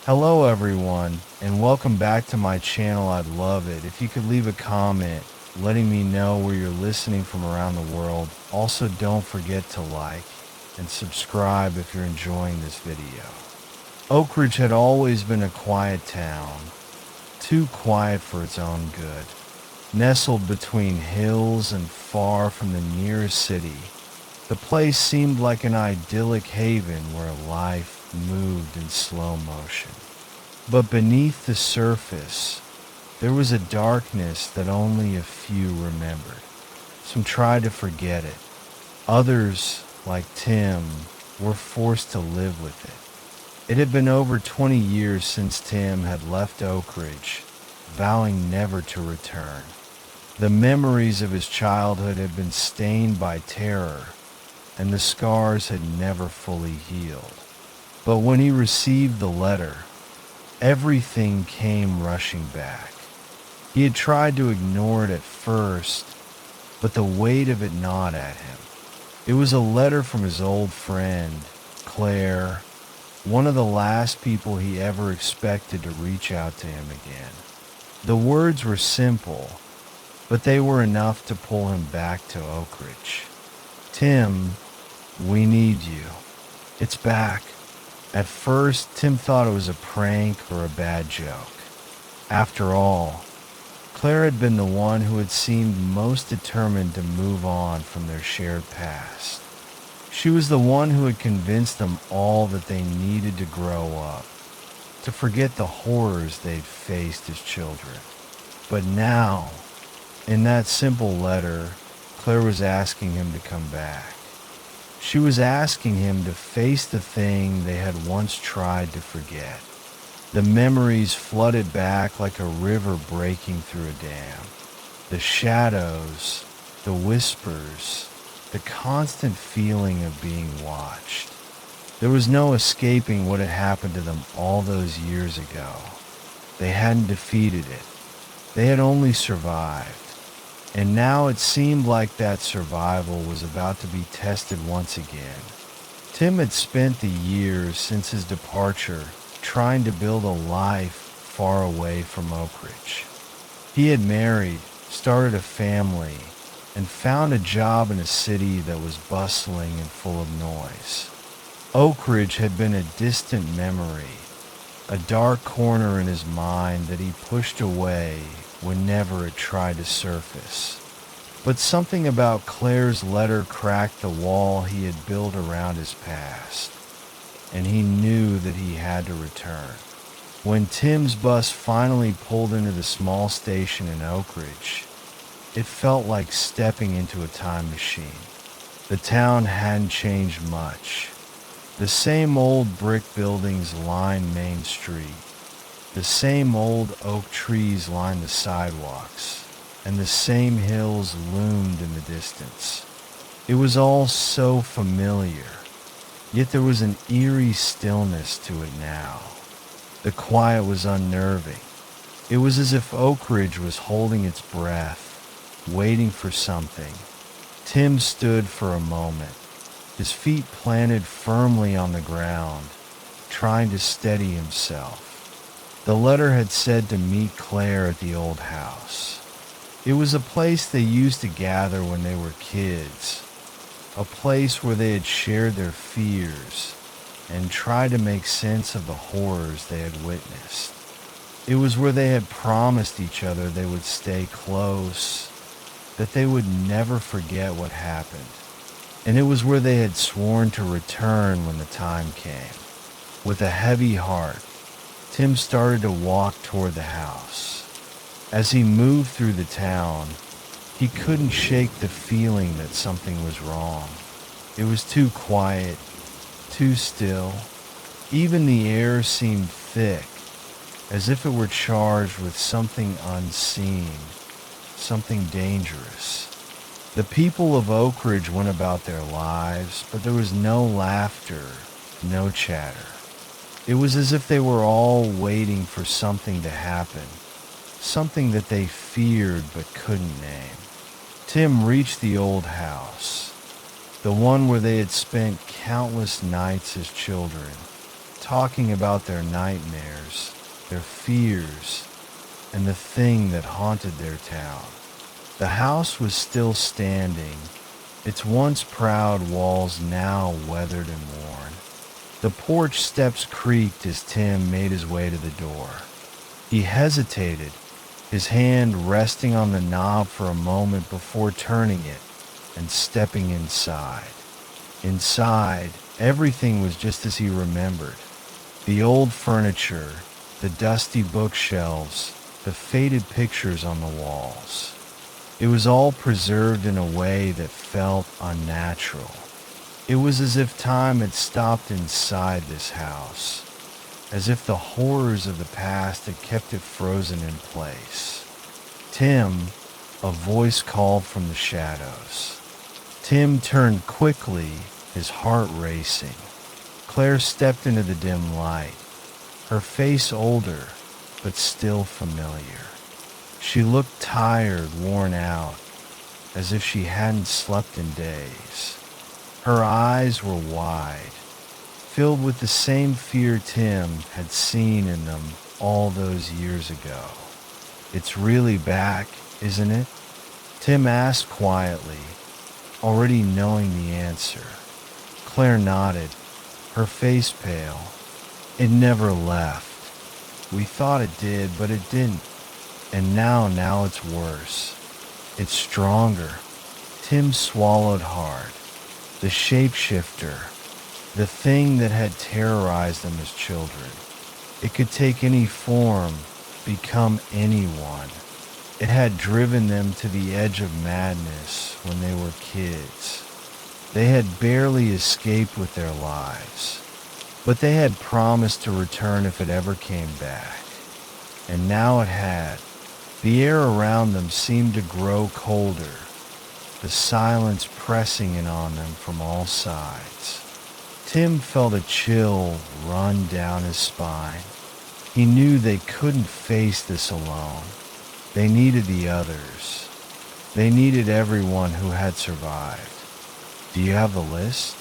Hello everyone, and welcome back to my channel. I'd love it if you could leave a comment letting me know where you're listening from around the world. Also, don't forget to like and subscribe if you're enjoying this video. Oak Ridge had always been a quiet town, too quiet for its own good. Nestled between hills and far from the nearest city, the place seemed like an idyllic haven where life moved in slow motion. But beneath the surface, there was a darkness that only a few remembered. Some tried to forget it. Others, like Tim, were forced to live with it. It had been over 20 years since Tim had left Oak Ridge, vowing never to return. The memories of his childhood had been stained by terror, and the scars had never fully healed. But when he received the letter, everything came rushing back. He had tried to ignore it at first, but the weight of it gnawed at him. It was a letter from his old friend, Claire, one of the last people he ever expected to reach out to him again. The words were simple, but they were enough to pull him back to Oak Ridge. Tim, we need you. It's back. At first, Tim thought it was a prank or a bad joke. After all, Claire had been the one who had seemed most determined to move on from their shared past. She was the one who had convinced them all that they needed to grow up, to forget the horrors they'd faced as children. But now, in that simple letter, Claire was asking him to come back. She was asking him to face the thing they had once tried to forget. The memories flooded back like a river breaking through a dam. The shadows, the whispers, the constant feeling of being watched. There was no escaping what had happened to them all those years ago. They hadn't defeated it. They had only survived. And now it seemed like that survival was about to be tested once again. Tim had spent the years since his departure trying to build a life far away from Oak Ridge. He had married, started a family, and found a job in a city that was bustling and full of noise. Oak Ridge had been a distant memory, a dark corner in his mind that he pushed away whenever it tried to surface. But something about Claire's letter cracked the wall he had built around his past, and he knew that he had to return. When Tim's bus finally pulled into the small station in Oak Ridge, it felt like stepping into a time machine. The town hadn't changed much. The same old brick buildings lined Main Street. The same old oak trees lined the sidewalks, and the same hills loomed in the distance. It was all so familiar, yet there was an eerie stillness to it now. The quiet was unnerving. It was as if Oak Ridge was holding its breath, waiting for something. Tim stood for a moment, his feet planted firmly on the ground, trying to steady himself. The letter had said to meet Claire at the old house. It was a place they used to gather when they were kids, a place where they had shared their fears and tried to make sense of the horrors they had witnessed. It was where they had promised each other they would stay close, that they would never forget what happened. And it was where they had sworn to return when the time came. With a heavy heart, Tim started to walk toward the house. As he moved through the town, he couldn't shake the feeling that something was wrong. It was too quiet, too still. Even the air seemed thick, as if it were charged with something unseen, something dangerous. The people of Oak Ridge went about their lives, but there was no laughter, no chatter. It was as if they were all waiting for something to happen, something that they feared but couldn't name. Tim reached the old house, the one where they had spent countless nights as children, talking about their nightmares their fears, and the thing that haunted their town. The house was still standing, its once proud walls now weathered and worn. The porch steps creaked as Tim made his way to the door. He hesitated, his hand resting on the knob for a moment before turning it and stepping inside. Inside, everything was just as he remembered. The old furniture, the dusty bookshelves, the faded pictures on the walls. It was all preserved in a way that felt unnatural. It was as if time had stopped inside this house, as if the horrors of the past had kept it frozen in place. "Tim," a voice called from the shadows. Tim turned quickly, his heart racing. Claire stepped into the dim light, her face older, but still familiar. She looked tired, worn out, as if she hadn't slept in days. Her eyes were wide, filled with the same fear Tim had seen in them all those years ago. "It's really back, isn't it?" Tim asked quietly, already knowing the answer. Claire nodded, her face pale. "It never left. We thought it did, but it didn't. And now it's worse. It's stronger." Tim swallowed hard. The shapeshifter, the thing that had terrorized them as children. It could take any form, become anyone. It had driven them to the edge of madness when they were kids. They had barely escaped with their lives, but they had promised to return if it ever came back. And now it had. The air around them seemed to grow colder, the silence pressing in on them from all sides. Tim felt a chill run down his spine. He knew they couldn't face this alone. They needed the others. They needed everyone who had survived. "Do you have the list?"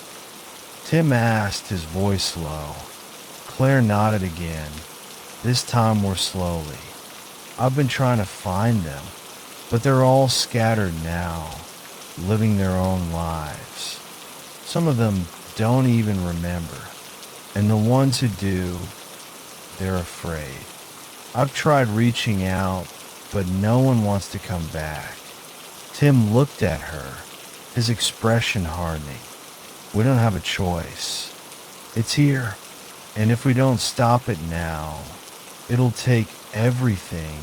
Tim asked, his voice low. Claire nodded again, this time more slowly. "I've been trying to find them, but they're all scattered now, living their own lives. Some of them don't even remember, and the ones who do, they're afraid. I've tried reaching out, but no one wants to come back." Tim looked at her, his expression hardening. "We don't have a choice. It's here, and if we don't stop it now, it'll take everything."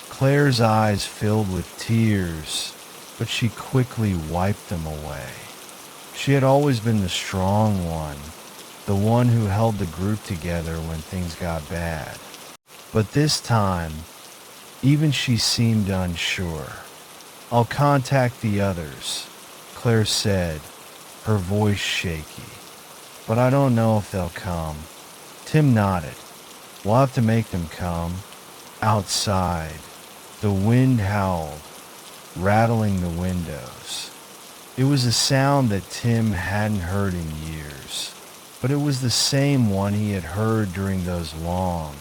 Claire's eyes filled with tears, but she quickly wiped them away. She had always been the strong one, the one who held the group together when things got bad. But this time, even she seemed unsure. "I'll contact the others," Claire said, her voice shaky. "But I don't know if they'll come." Tim nodded. "We'll have to make them come." Outside, the wind howled, rattling the windows. It was a sound that Tim hadn't heard in years, but it was the same one he had heard during those long,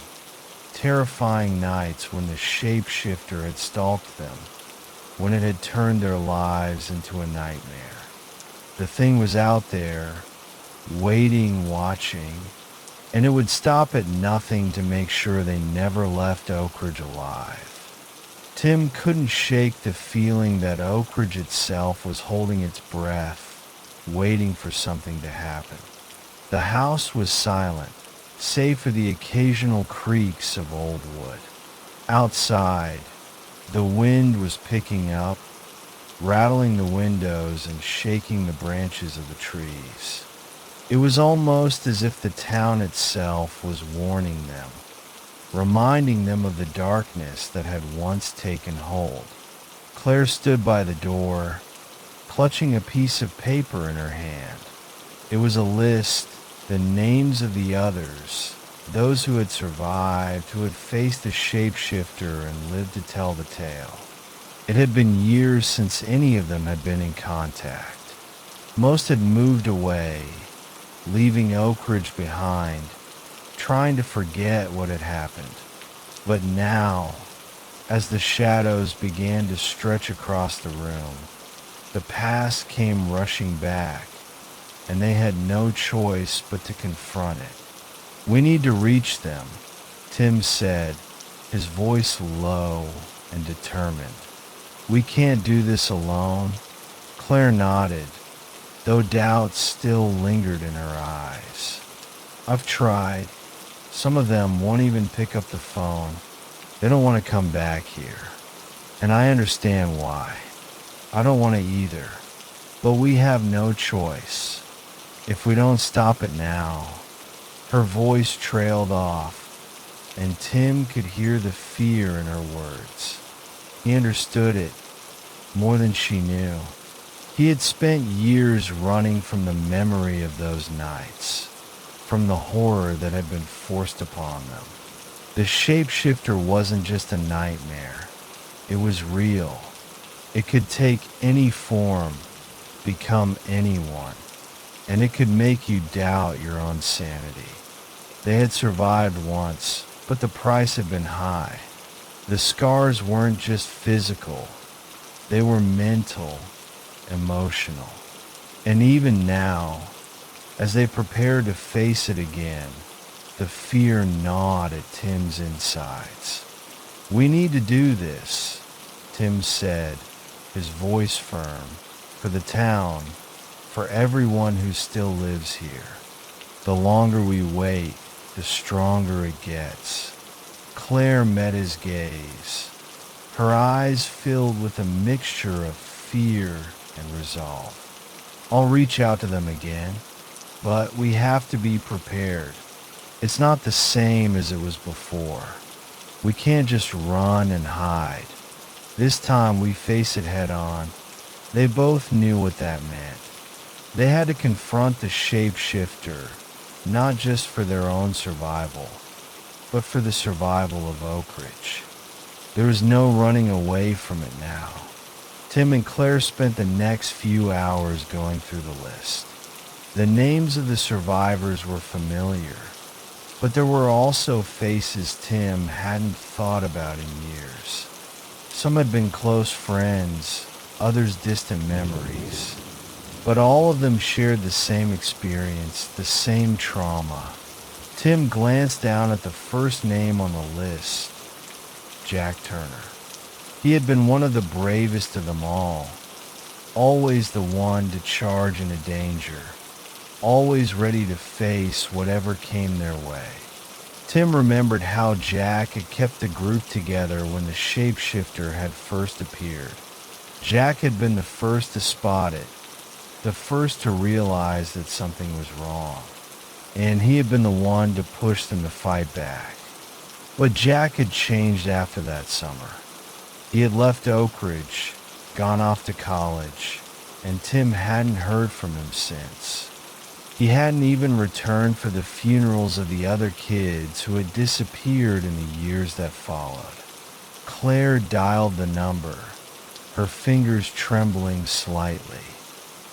terrifying nights when the shapeshifter had stalked them, when it had turned their lives into a nightmare. The thing was out there, waiting, watching, and it would stop at nothing to make sure they never left Oak Ridge alive. Tim couldn't shake the feeling that Oak Ridge itself was holding its breath, waiting for something to happen. The house was silent, save for the occasional creaks of old wood. Outside, the wind was picking up, rattling the windows and shaking the branches of the trees. It was almost as if the town itself was warning them, reminding them of the darkness that had once taken hold. Claire stood by the door, clutching a piece of paper in her hand. It was a list, the names of the others, those who had survived, who had faced the shapeshifter and lived to tell the tale. It had been years since any of them had been in contact. Most had moved away, leaving Oak Ridge behind, trying to forget what had happened. But now, as the shadows began to stretch across the room, the past came rushing back, and they had no choice but to confront it. "We need to reach them," Tim said, his voice low and determined. "We can't do this alone." Claire nodded, though doubt still lingered in her eyes. "I've tried. Some of them won't even pick up the phone. They don't want to come back here. And I understand why. I don't want to either. But we have no choice. If we don't stop it now." Her voice trailed off, and Tim could hear the fear in her words. He understood it more than she knew. He had spent years running from the memory of those nights, from the horror that had been forced upon them. The shapeshifter wasn't just a nightmare. It was real. It could take any form, become anyone, and it could make you doubt your own sanity. They had survived once, but the price had been high. The scars weren't just physical. They were mental, emotional. And even now, as they prepared to face it again, the fear gnawed at Tim's insides. "We need to do this," Tim said, his voice firm, "for the town, for everyone who still lives here. The longer we wait, the stronger it gets." Claire met his gaze, her eyes filled with a mixture of fear and resolve. "I'll reach out to them again, but we have to be prepared. It's not the same as it was before. We can't just run and hide. This time we face it head on." They both knew what that meant. They had to confront the shapeshifter, not just for their own survival, but for the survival of Oak Ridge. There was no running away from it now. Tim and Claire spent the next few hours going through the list. The names of the survivors were familiar, but there were also faces Tim hadn't thought about in years. Some had been close friends, others distant memories, but all of them shared the same experience, the same trauma. Tim glanced down at the first name on the list, Jack Turner. He had been one of the bravest of them all, always the one to charge into danger, always ready to face whatever came their way. Tim remembered how Jack had kept the group together when the shapeshifter had first appeared. Jack had been the first to spot it, the first to realize that something was wrong, and he had been the one to push them to fight back. But Jack had changed after that summer. He had left Oak Ridge, gone off to college, and Tim hadn't heard from him since. He hadn't even returned for the funerals of the other kids who had disappeared in the years that followed. Claire dialed the number, her fingers trembling slightly.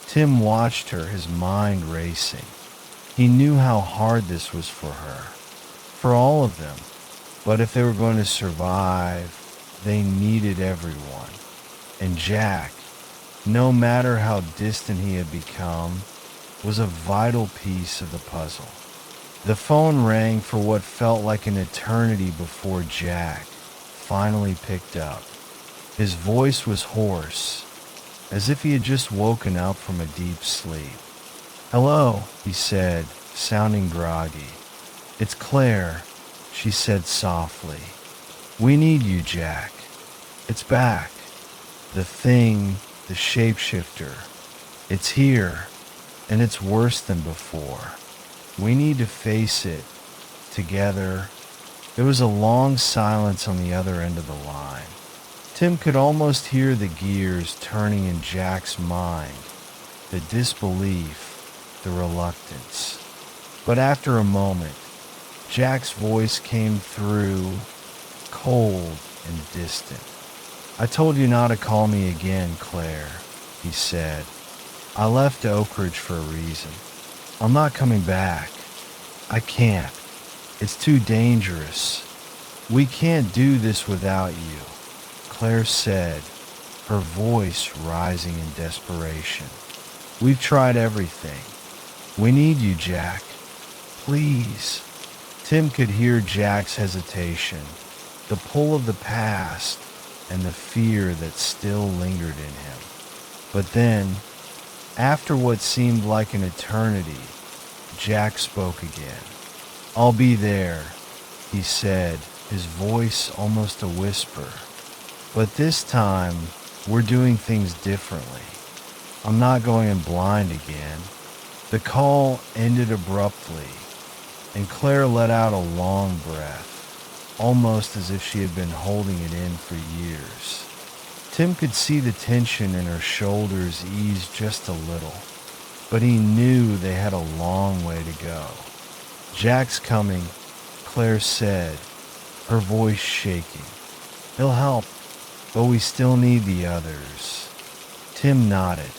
Tim watched her, his mind racing. He knew how hard this was for her, for all of them. But if they were going to survive, they needed everyone. And Jack, no matter how distant he had become, was a vital piece of the puzzle. The phone rang for what felt like an eternity before Jack finally picked up. His voice was hoarse, as if he had just woken up from a deep sleep. "Hello," he said, sounding groggy. "It's Claire," she said softly. "We need you, Jack. It's back. The thing, the shapeshifter. It's here, and it's worse than before. We need to face it together." There was a long silence on the other end of the line. Tim could almost hear the gears turning in Jack's mind, the disbelief, the reluctance. But after a moment, Jack's voice came through, cold and distant. "I told you not to call me again, Claire," he said. "I left Oak Ridge for a reason. I'm not coming back. I can't. It's too dangerous. "We can't do this without you," Claire said, her voice rising in desperation. "We've tried everything. We need you, Jack. Please." Tim could hear Jack's hesitation, the pull of the past, and the fear that still lingered in him. But then, after what seemed like an eternity, Jack spoke again. "I'll be there," he said, his voice almost a whisper. "But this time, we're doing things differently. I'm not going in blind again." The call ended abruptly, and Claire let out a long breath, almost as if she had been holding it in for years. Tim could see the tension in her shoulders ease just a little, but he knew they had a long way to go. "Jack's coming," Claire said, her voice shaking. "He'll help, but we still need the others." Tim nodded.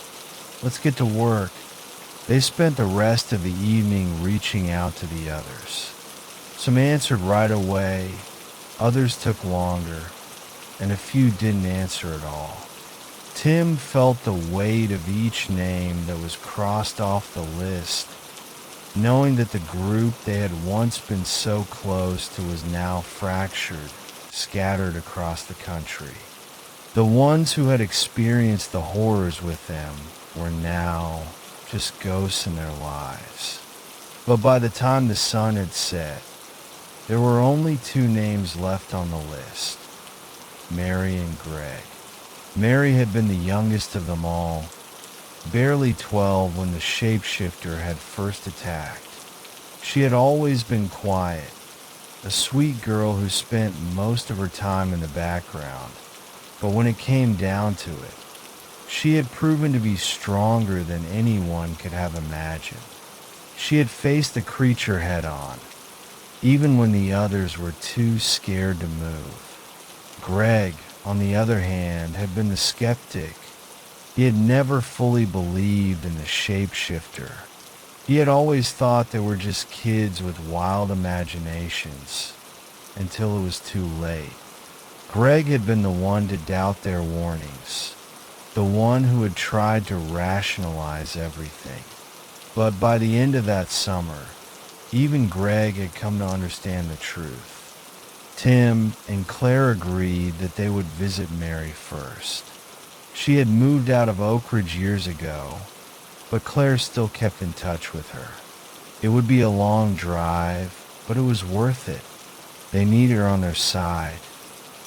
"Let's get to work." They spent the rest of the evening reaching out to the others. Some answered right away, others took longer, and a few didn't answer at all. Tim felt the weight of each name that was crossed off the list, knowing that the group they had once been so close to was now fractured, scattered across the country. The ones who had experienced the horrors with them were now just ghosts in their lives. But by the time the sun had set, there were only two names left on the list: Mary and Greg. Mary had been the youngest of them all, barely 12 when the shapeshifter had first attacked. She had always been quiet, a sweet girl who spent most of her time in the background, but when it came down to it, she had proven to be stronger than anyone could have imagined. She had faced the creature head on, even when the others were too scared to move. Greg, on the other hand, had been the skeptic. He had never fully believed in the shapeshifter. He had always thought they were just kids with wild imaginations, until it was too late. Greg had been the one to doubt their warnings, the one who had tried to rationalize everything. But by the end of that summer, even Greg had come to understand the truth. Tim and Claire agreed that they would visit Mary first. She had moved out of Oak Ridge years ago, but Claire still kept in touch with her. It would be a long drive, but it was worth it. They needed her on their side.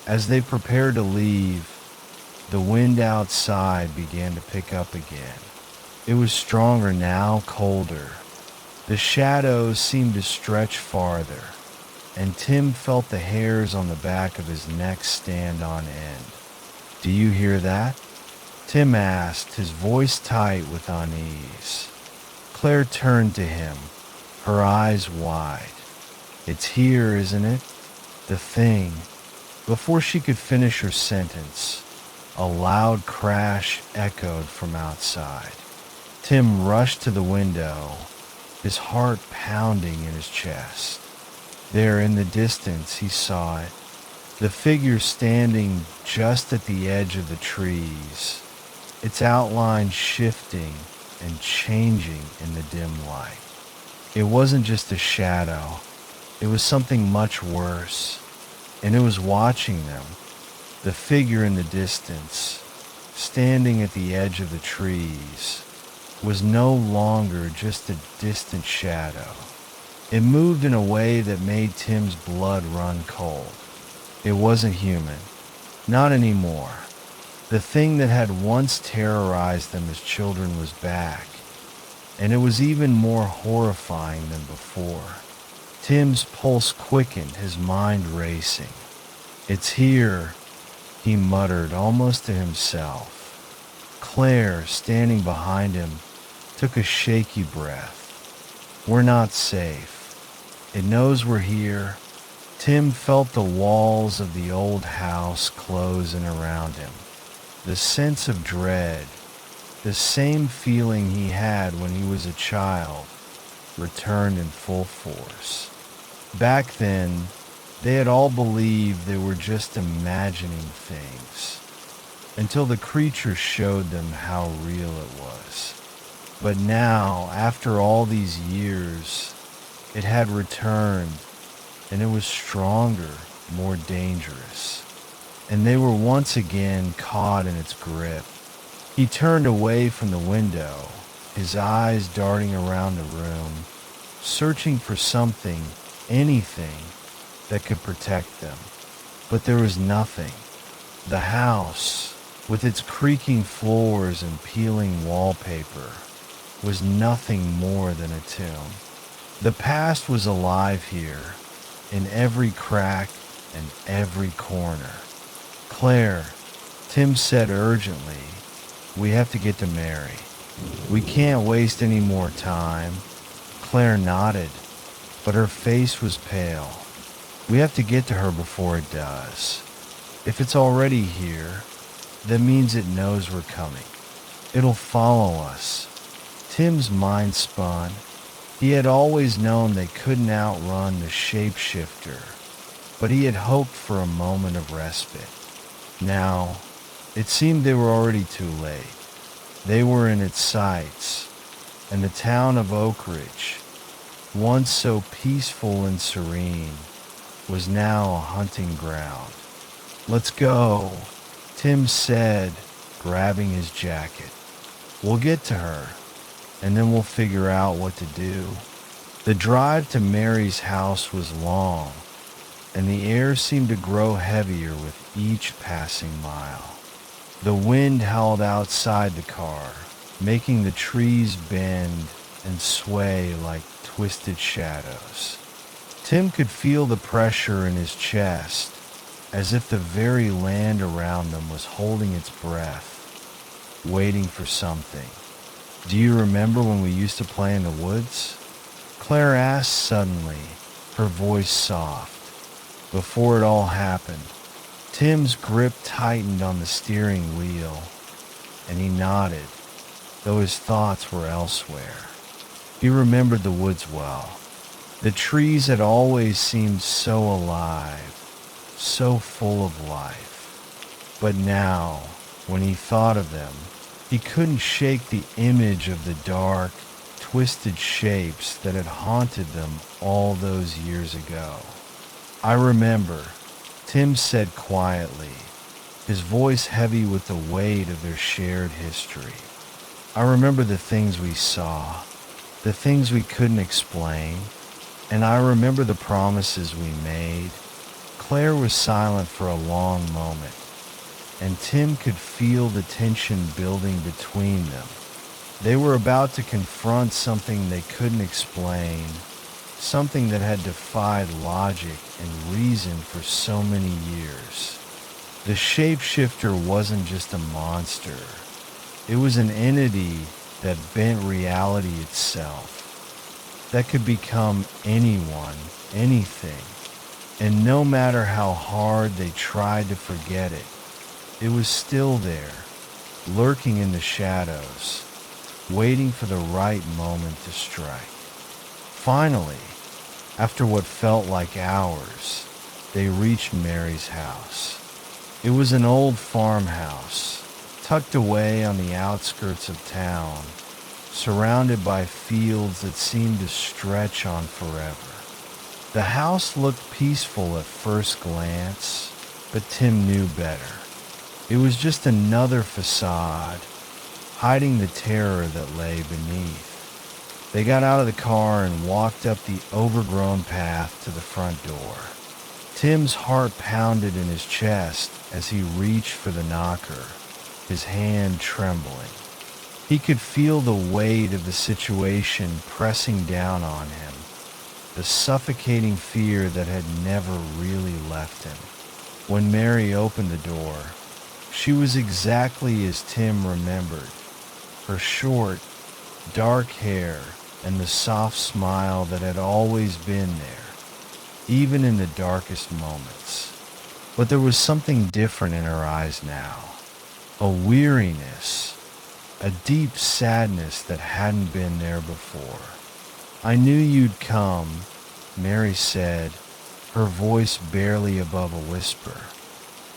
As they prepared to leave, the wind outside began to pick up again. It was stronger now, colder. The shadows seemed to stretch farther, and Tim felt the hairs on the back of his neck stand on end. "Do you hear that?" Tim asked, his voice tight with unease. Claire turned to him, her eyes wide. "It's here, isn't it? The thing." Before she could finish her sentence, a loud crash echoed from outside. Tim rushed to the window, his heart pounding in his chest. There in the distance he saw it, the figure standing just at the edge of the trees, its outline shifting and changing in the dim light. It wasn't just a shadow, it was something much worse, and it was watching them. The figure in the distance, standing at the edge of the trees, was no longer just a distant shadow. It moved in a way that made Tim's blood run cold. It wasn't human. Not anymore. The thing that had once terrorized them as children was back, and it was even more horrifying than before. Tim's pulse quickened, his mind racing. "It's here," he muttered almost to himself. Claire, standing behind him, took a shaky breath. "We're not safe. It knows we're here." Tim felt the walls of the old house close in around him. The sense of dread, the same feeling he had when he was a child, returned in full force. Back then, They had all believed they were just imagining things, until the creature showed them how real it was. But now, after all these years, it had returned, and it was stronger, more dangerous, and they were once again caught in its grip. He turned away from the window, his eyes darting around the room, searching for something, anything, that could protect them. But there was nothing. The house, with its creaking floors and peeling wallpaper, was nothing more than a tomb. The past was alive here, in every crack and every corner. "Claire," Tim said urgently, "we have to get to Mary. We can't waste any more time." Claire nodded, but her face was pale. "We have to get to her before it does. If it's already here, that means it knows we're coming. It'll follow us." Tim's mind spun. He had always known they couldn't outrun the shapeshifter, but he had hoped for a moment of respite. Now, it seemed they were already too late. They were in its sights, and the town of Oak Ridge, once so peaceful and serene, was now a hunting ground. "Let's go," Tim said, grabbing his jacket. "We'll get to her, and then we'll figure out what to do." The drive to Mary's house was long, and the air seemed to grow heavier with each passing mile. The wind howled outside the car, making the trees bend and sway like twisted shadows. Tim could feel the pressure in his chest, as if the very land around them was holding its breath, waiting for something. "Do you remember when we used to play in the woods?" Claire asked suddenly, her voice soft. Before it all happened, Tim's grip tightened on the steering wheel, and he nodded, though his thoughts were elsewhere. He remembered the woods well. The trees had always seemed so alive, so full of life. But now, when he thought of them, he couldn't shake the image of the dark, twisted shapes that had haunted them all those years ago. "I remember," Tim said quietly, his voice heavy with the weight of their shared history. "I remember the things we saw, the things we couldn't explain, and I remember the promises we made." Claire was silent for a long moment, and Tim could feel the tension building between them. They were about to confront something they couldn't explain, something that had defied logic and reason for so many years. The shapeshifter wasn't just a monster. It was an entity that bent reality itself, that could become anyone, anything, and no matter how hard they tried to forget it, it was still there, lurking in the shadows, waiting for the right moment to strike. Finally, after what felt like hours, they reached Mary's house. It was an old farmhouse, tucked away on the outskirts of town, surrounded by fields that seemed to stretch on forever. The house looked peaceful at first glance, but Tim knew better. It was just another facade, hiding the terror that lay beneath. They got out of the car and walked up the overgrown path to the front door. Tim's heart pounded in his chest as he reached for the knocker, his hand trembling. He could feel the weight of the situation pressing down on him, the suffocating fear that had never really left him. When Mary opened the door, she was exactly as Tim remembered. Her short, dark hair and the soft smile that had always been there, even in the darkest moments. But there was something different in her eyes now, a weariness, a deep sadness that hadn't been there before. "I knew you'd come," Mary said, her voice barely above a whisper.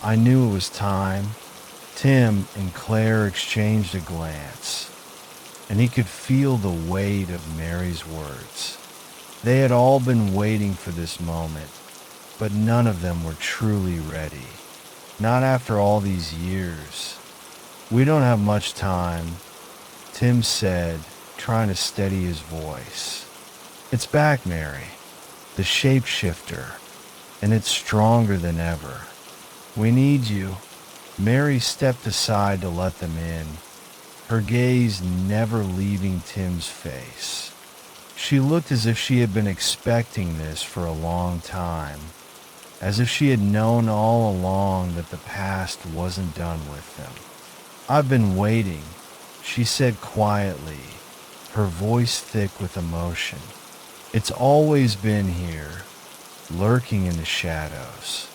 I knew it was time. Tim and Claire exchanged a glance, and he could feel the weight of Mary's words. They had all been waiting for this moment, but none of them were truly ready. Not after all these years. We don't have much time, Tim said, trying to steady his voice. It's back, Mary, the shapeshifter, and it's stronger than ever. We need you. Mary stepped aside to let them in, her gaze never leaving Tim's face. She looked as if she had been expecting this for a long time, as if she had known all along that the past wasn't done with them. I've been waiting, she said quietly, her voice thick with emotion. It's always been here, lurking in the shadows.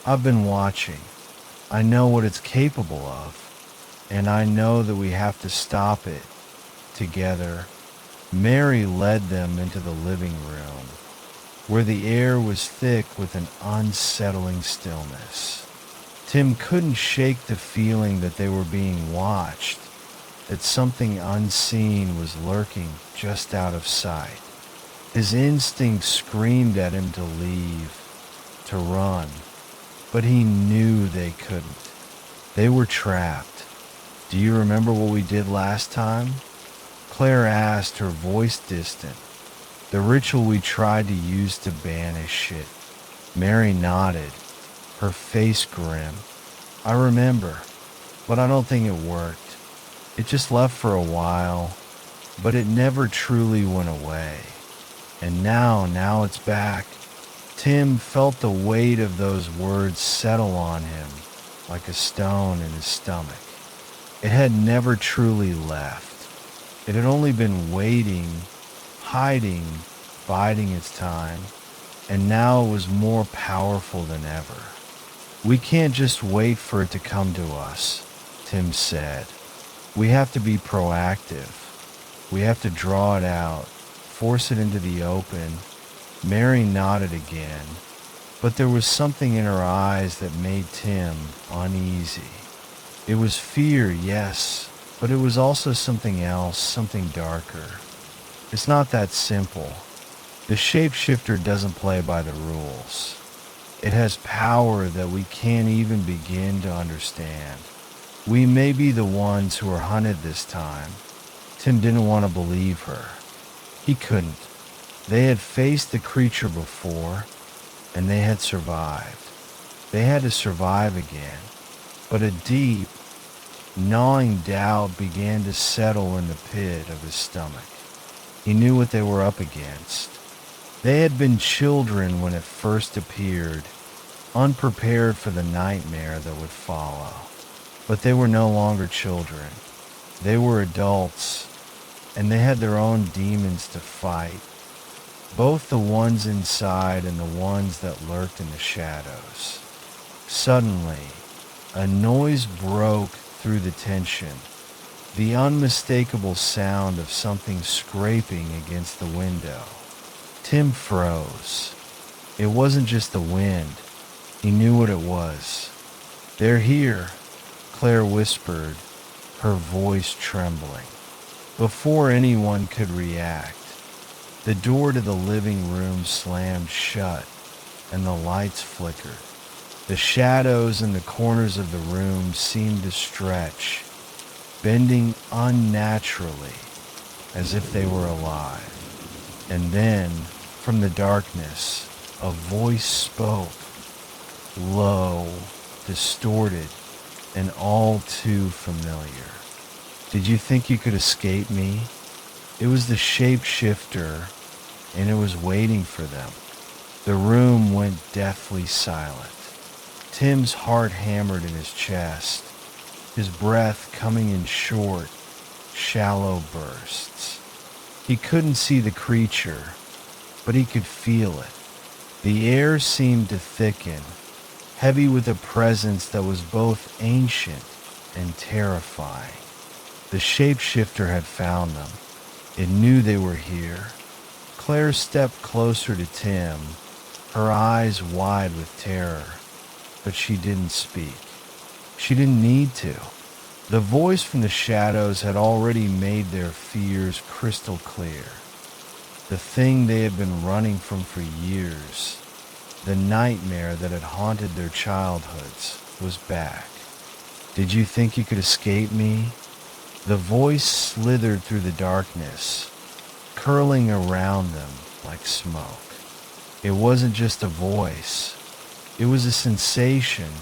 I've been watching. I know what it's capable of, and I know that we have to stop it together. Mary led them into the living room, where the air was thick with an unsettling stillness. Tim couldn't shake the feeling that they were being watched, that something unseen was lurking just out of sight. His instinct screamed at him to leave, to run, but he knew they couldn't. They were trapped. Do you remember what we did last time? Claire asked, her voice distant. The ritual we tried to use to banish it. Mary nodded, her face grim. I remember, but I don't think it worked. It just left for a while, but it never truly went away. And now it's back. Tim felt the weight of those words settle on him like a stone in his stomach. It had never truly left. It had only been waiting, hiding, biding its time, and now it was more powerful than ever. We can't just wait for it to come to us, Tim said. We have to be proactive. We have to draw it out, force it into the open. Mary nodded again, but there was something in her eyes that made Tim uneasy. It was fear, yes, but it was also something else, something darker. It's not that simple. The shapeshifter doesn't play by the rules. It has power that we can't even begin to understand. We may be the ones who are hunted this time. Tim didn't want to believe her. He couldn't. They had faced the creature before, and they had survived. They had to survive again. But a deep, gnawing doubt began to settle in the pit of his stomach. He knew what they were up against. They had been children when it first appeared, unprepared for the nightmare that would follow. But they were no longer children. They were adults, and they had their own demons to fight, both the ones inside and the ones that lurked in the shadows. Suddenly, a noise broke through the tension, the unmistakable sound of something scraping against the window. Tim froze. It wasn't just the wind. He knew what it was. They're here, Claire whispered, her voice trembling. Before anyone could react, the door to the living room slammed shut and the lights flickered. The shadows in the corners of the room seemed to stretch, bending unnaturally as if they were alive. And then, from the darkness, a voice spoke, low, distorted, and all too familiar. Did you think you could escape me? It was the shapeshifter, and it was waiting for them. The room went deathly silent. Tim's heart hammered in his chest, his breath coming in short, shallow bursts. He couldn't see the creature, but he could feel it. The air seemed to thicken, heavy with a presence that was both ancient and terrifying. The shapeshifter had found them. It knew they were here. Claire stepped closer to Tim, her eyes wide with terror, but she didn't speak. She didn't need to. The voice from the shadows had already made their fears crystal clear. The thing they had been running from for years, the nightmare that had haunted their childhoods, was back. "Did you think you could escape me?" The voice slithered through the darkness, curling around them like smoke. It wasn't just a voice. It was a sensation,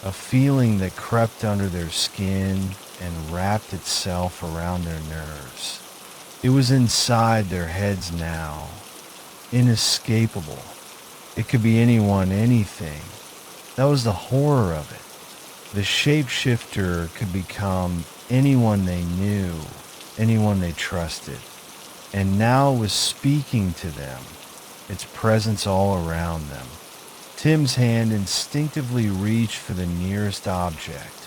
a feeling that crept under their skin and wrapped itself around their nerves. It was inside their heads now, inescapable. It could be anyone, anything. That was the horror of it. The shapeshifter could become anyone they knew, anyone they trusted. And now it was speaking to them, its presence all around them. Tim's hand instinctively reached for the nearest object,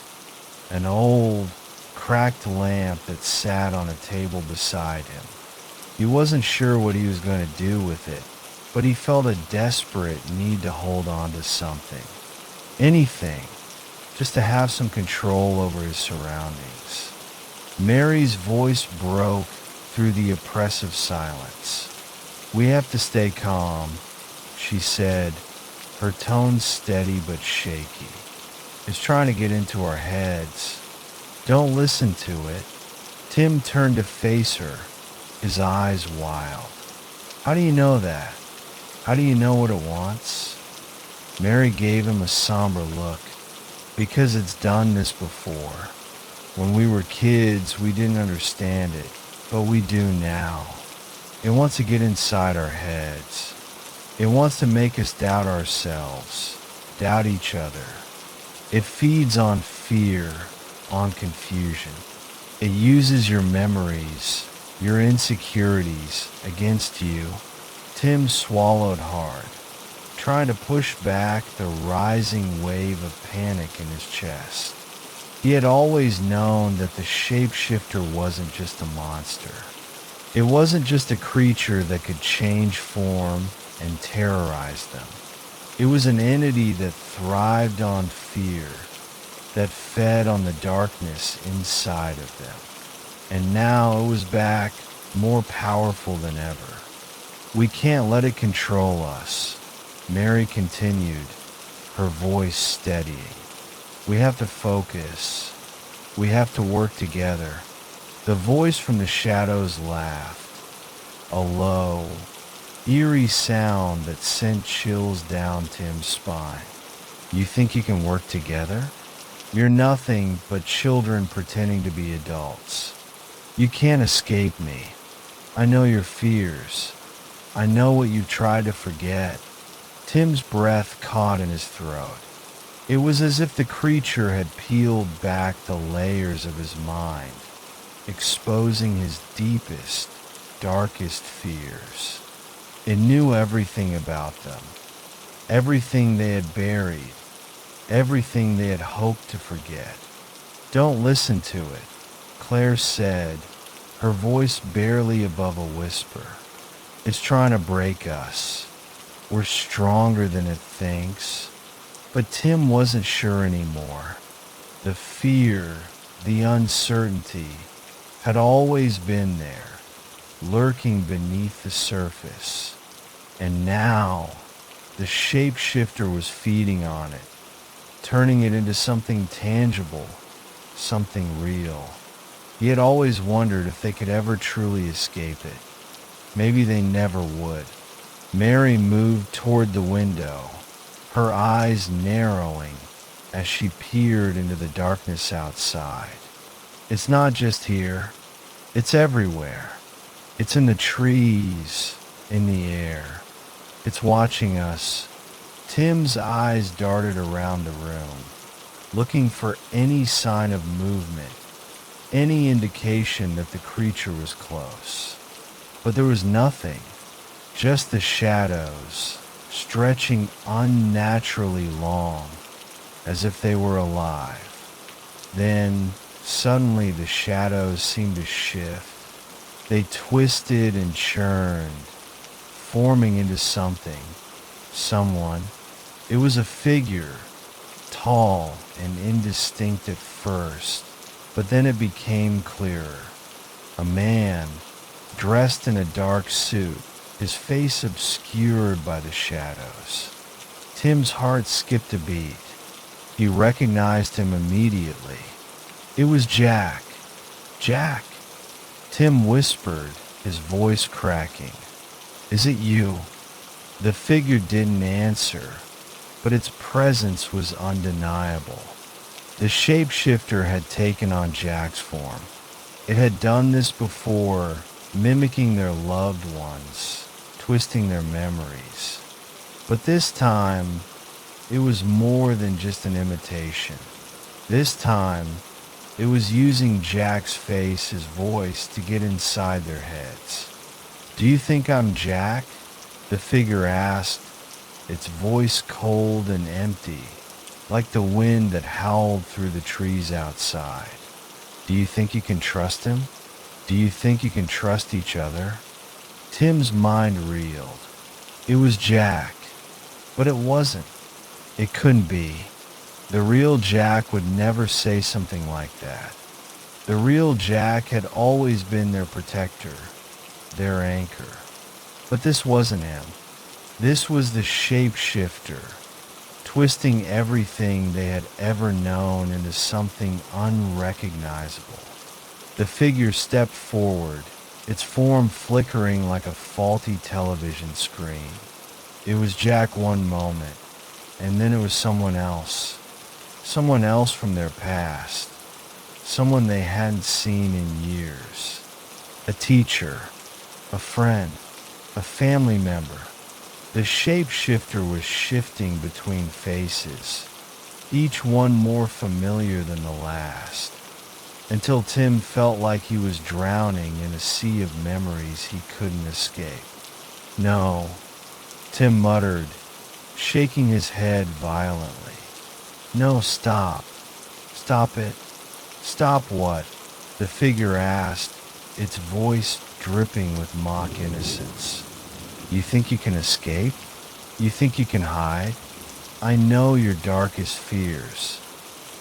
an old, cracked lamp that sat on a table beside him. He wasn't sure what he was going to do with it, but he felt a desperate need to hold on to something. Anything, just to have some control over his surroundings. Mary's voice broke through the oppressive silence. "We have to stay calm," she said, her tone steady but shaky. "It's trying to get into our heads. Don't listen to it." Tim turned to face her, his eyes wild. "How do you know that? How do you know what it wants?" Mary gave him a somber look. "Because it's done this before. When we were kids, we didn't understand it, but we do now. It wants to get inside our heads. It wants to make us doubt ourselves, doubt each other. It feeds on fear, on confusion. It uses your memories, your insecurities against you." Tim swallowed hard, trying to push back the rising wave of panic in his chest. He had always known that the shapeshifter wasn't just a monster. It wasn't just a creature that could change form and terrorize them. It was an entity that thrived on fear, that fed on the darkness inside of them. And now it was back, more powerful than ever. "We can't let it control us," Mary continued, her voice steadying. "We have to focus. We have to work together." The voice from the shadows laughed, a low, eerie sound that sent chills down Tim's spine. "You think you can work together? You're nothing but children pretending to be adults. You can't escape me. I know your fears. I know what you tried to forget." Tim's breath caught in his throat. It was as if the creature had peeled back the layers of his mind, exposing his deepest, darkest fears. It knew everything about them, everything they had buried, everything they had hoped to forget. "Don't listen to it," Claire said, her voice barely above a whisper. "It's trying to break us. We're stronger than it thinks." But Tim wasn't sure anymore. The fear, the uncertainty, had always been there, lurking beneath the surface. And now, the shapeshifter was feeding on it, turning it into something tangible, something real. He had always wondered if they could ever truly escape it. Maybe they never would. Mary moved toward the window, her eyes narrowing as she peered into the darkness outside. "It's not just here. It's everywhere. It's in the trees, in the air. It's watching us." Tim's eyes darted around the room, looking for any sign of movement, any indication that the creature was close. But there was nothing, just the shadows, stretching unnaturally long, as if they were alive. Then, suddenly the shadows seemed to shift. They twisted and churned, forming into something someone. It was a figure, tall and indistinct at first, but then it became clearer. A man, dressed in a dark suit, his face obscured by the shadows. Tim's heart skipped a beat. He recognized him immediately. It was Jack. Jack! Tim whispered, his voice cracking. Is it you? The figure didn't answer, but its presence was undeniable. The shapeshifter had taken on Jack's form. It had done this before, mimicking their loved ones, twisting their memories. But this time, it was more than just an imitation. This time, it was using Jack's face, his voice, to get inside their heads. Do you think I'm Jack? The figure asked, its voice cold and empty, like the wind that howled through the trees outside. Do you think you can trust him? Do you think you can trust each other? Tim's mind reeled. It was Jack, but it wasn't. It couldn't be. The real Jack would never say something like that. The real Jack had always been their protector, their anchor. But this wasn't him. This was the shapeshifter, twisting everything they had ever known into something unrecognizable. The figure stepped forward, its form flickering like a faulty television screen. It was Jack one moment, and then it was someone else from their past, someone they hadn't seen in years. A teacher, a friend, a family member. The shapeshifter was shifting between faces, each one more familiar than the last, until Tim felt like he was drowning in a sea of memories he couldn't escape. No, Tim muttered, shaking his head violently. No, stop. Stop it. Stop what? The figure asked, its voice dripping with mock innocence. You think you can escape? You think you can hide? I know your darkest fears.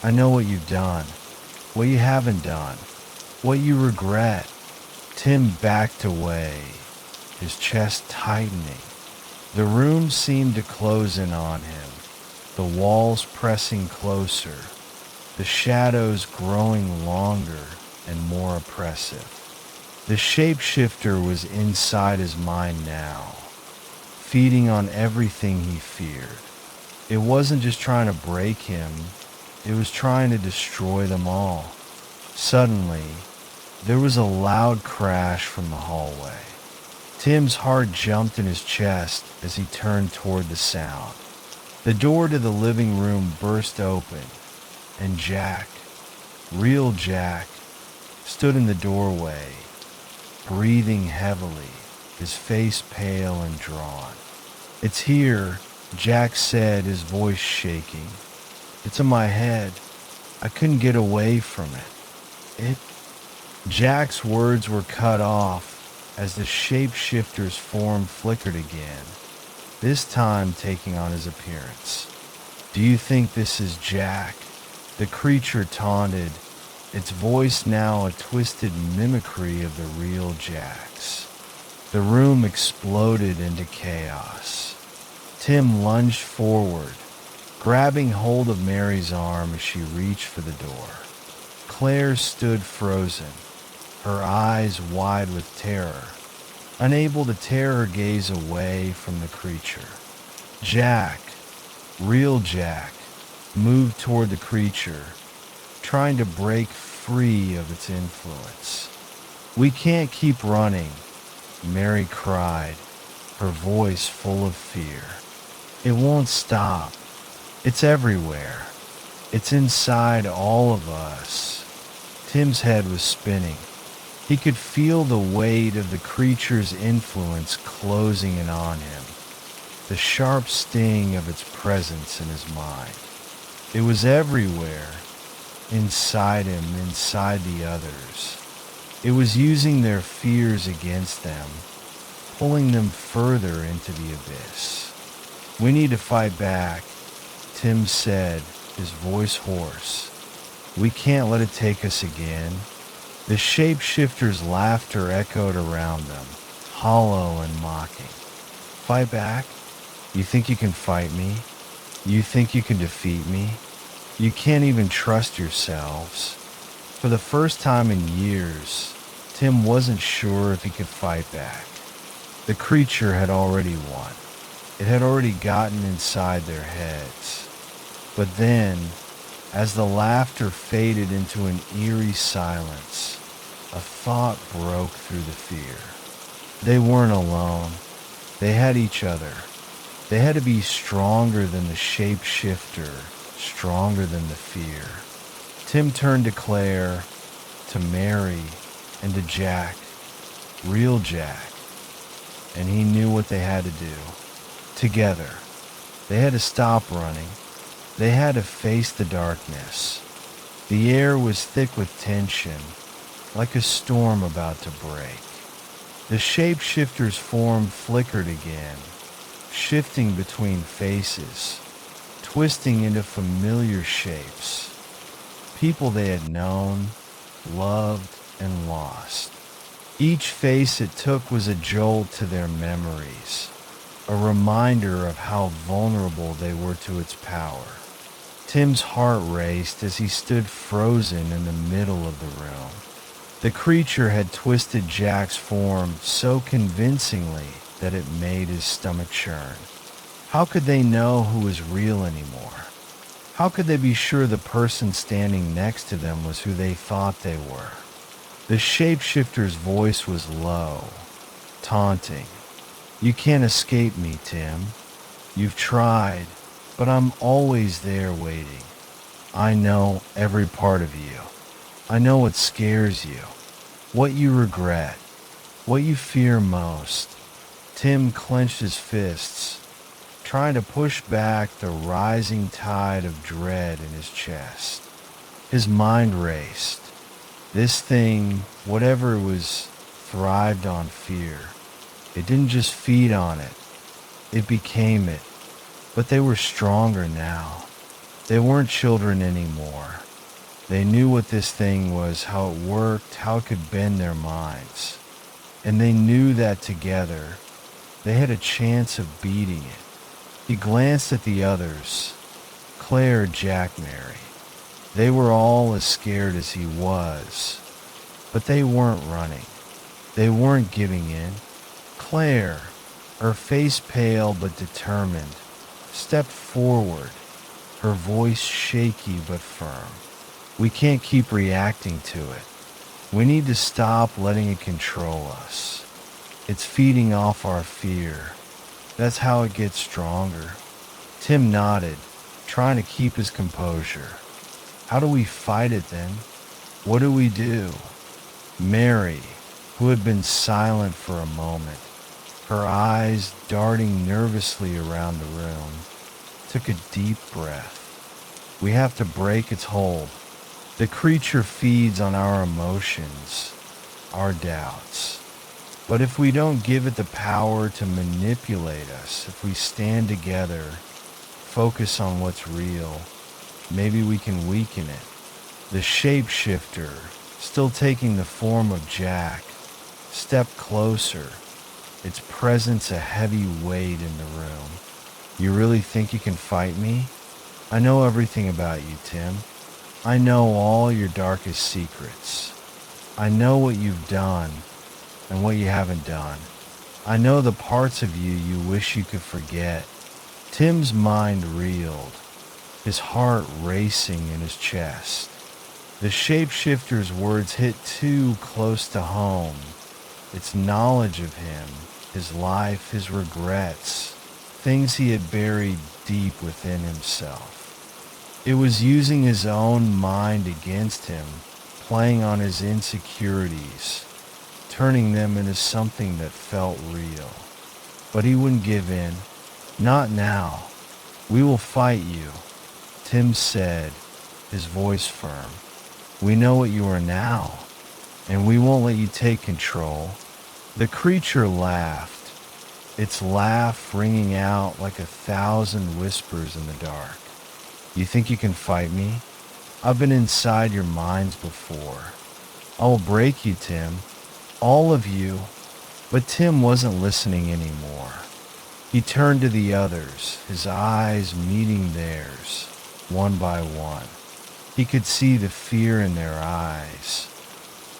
I know what you've done, what you haven't done, what you regret. Tim backed away, his chest tightening. The room seemed to close in on him, the walls pressing closer, the shadows growing longer and more oppressive. The shapeshifter was inside his mind now, feeding on everything he feared. It wasn't just trying to break him, it was trying to destroy them all. Suddenly, there was a loud crash from the hallway. Tim's heart jumped in his chest as he turned toward the sound. The door to the living room burst open, and Jack, real Jack, stood in the doorway, breathing heavily, his face pale and drawn. It's here, Jack said, his voice shaking. It's in my head. I couldn't get away from it. Jack's words were cut off as the shapeshifter's form flickered again, this time taking on his appearance. Do you think this is Jack? The creature taunted, its voice now a twisted mimicry of the real Jack's. The room exploded into chaos. Tim lunged forward, grabbing hold of Mary's arm as she reached for the door. Claire stood frozen, her eyes wide with terror, unable to tear her gaze away from the creature. Jack, real Jack, moved toward the creature, trying to break free of its influence. We can't keep running, Mary cried, her voice full of fear. It won't stop. It's everywhere. It's inside all of us. Tim's head was spinning. He could feel the weight of the creature's influence closing in on him, the sharp sting of its presence in his mind. It was everywhere, inside him, inside the others. It was using their fears against them, pulling them further into the abyss. We need to fight back, Tim said, his voice hoarse. We can't let it take us again. The shapeshifter's laughter echoed around them, hollow and mocking. Fight back? You think you can fight me? You think you can defeat me? You can't even trust yourselves. For the first time in years, Tim wasn't sure if he could fight back. The creature had already won. It had already gotten inside their heads. But then, as the laughter faded into an eerie silence, a thought broke through the fear. They weren't alone. They had each other. They had to be stronger than the shapeshifter, stronger than the fear. Tim turned to Claire, to Mary, and to Jack, real Jack, and he knew what they had to do. Together, they had to stop running. They had to face the darkness. The air was thick with tension, like a storm about to break. The shapeshifter's form flickered again, shifting between faces, twisting into familiar shapes. People they had known, loved, and lost. Each face it took was a jolt to their memories, a reminder of how vulnerable they were to its power. Tim's heart raced as he stood frozen in the middle of the room. The creature had twisted Jack's form so convincingly that it made his stomach churn. How could they know who was real anymore? How could they be sure the person standing next to them was who they thought they were? The shapeshifter's voice was low, taunting. You can't escape me, Tim. You've tried, but I'm always there waiting. I know every part of you. I know what scares you, what you regret, what you fear most. Tim clenched his fists, trying to push back the rising tide of dread in his chest. His mind raced. This thing, whatever it was, thrived on fear. It didn't just feed on it. It became it. But they were stronger now. They weren't children anymore. They knew what this thing was, how it worked, how it could bend their minds. And they knew that together, they had a chance of beating it. He glanced at the others, Claire, Jack, Mary. They were all as scared as he was. But they weren't running. They weren't giving in. Claire, her face pale but determined, stepped forward, her voice shaky but firm. We can't keep reacting to it. We need to stop letting it control us. It's feeding off our fear. That's how it gets stronger. Tim nodded, trying to keep his composure. How do we fight it then? What do we do? Mary, who had been silent for a moment, her eyes darting nervously around the room, took a deep breath. We have to break its hold. The creature feeds on our emotions, our doubts. But if we don't give it the power to manipulate us, if we stand together, focus on what's real, maybe we can weaken it. The shapeshifter, still taking the form of Jack, stepped closer, its presence a heavy weight in the room. You really think you can fight me? I know everything about you, Tim. I know all your darkest secrets. I know what you've done and what you haven't done. I know the parts of you you wish you could forget. Tim's mind reeled, his heart racing in his chest. The shapeshifter's words hit too close to home. Its knowledge of him, his life, his regrets, things he had buried deep within himself. It was using his own mind against him, playing on his insecurities, turning them into something that felt real. But he wouldn't give in. Not now. We will fight you, Tim said, his voice firm. We know what you are now, and we won't let you take control. The creature laughed, its laugh ringing out like 1,000 whispers in the dark. You think you can fight me? I've been inside your minds before. I will break you, Tim. All of you. But Tim wasn't listening anymore. He turned to the others, his eyes meeting theirs, one by one. He could see the fear in their eyes,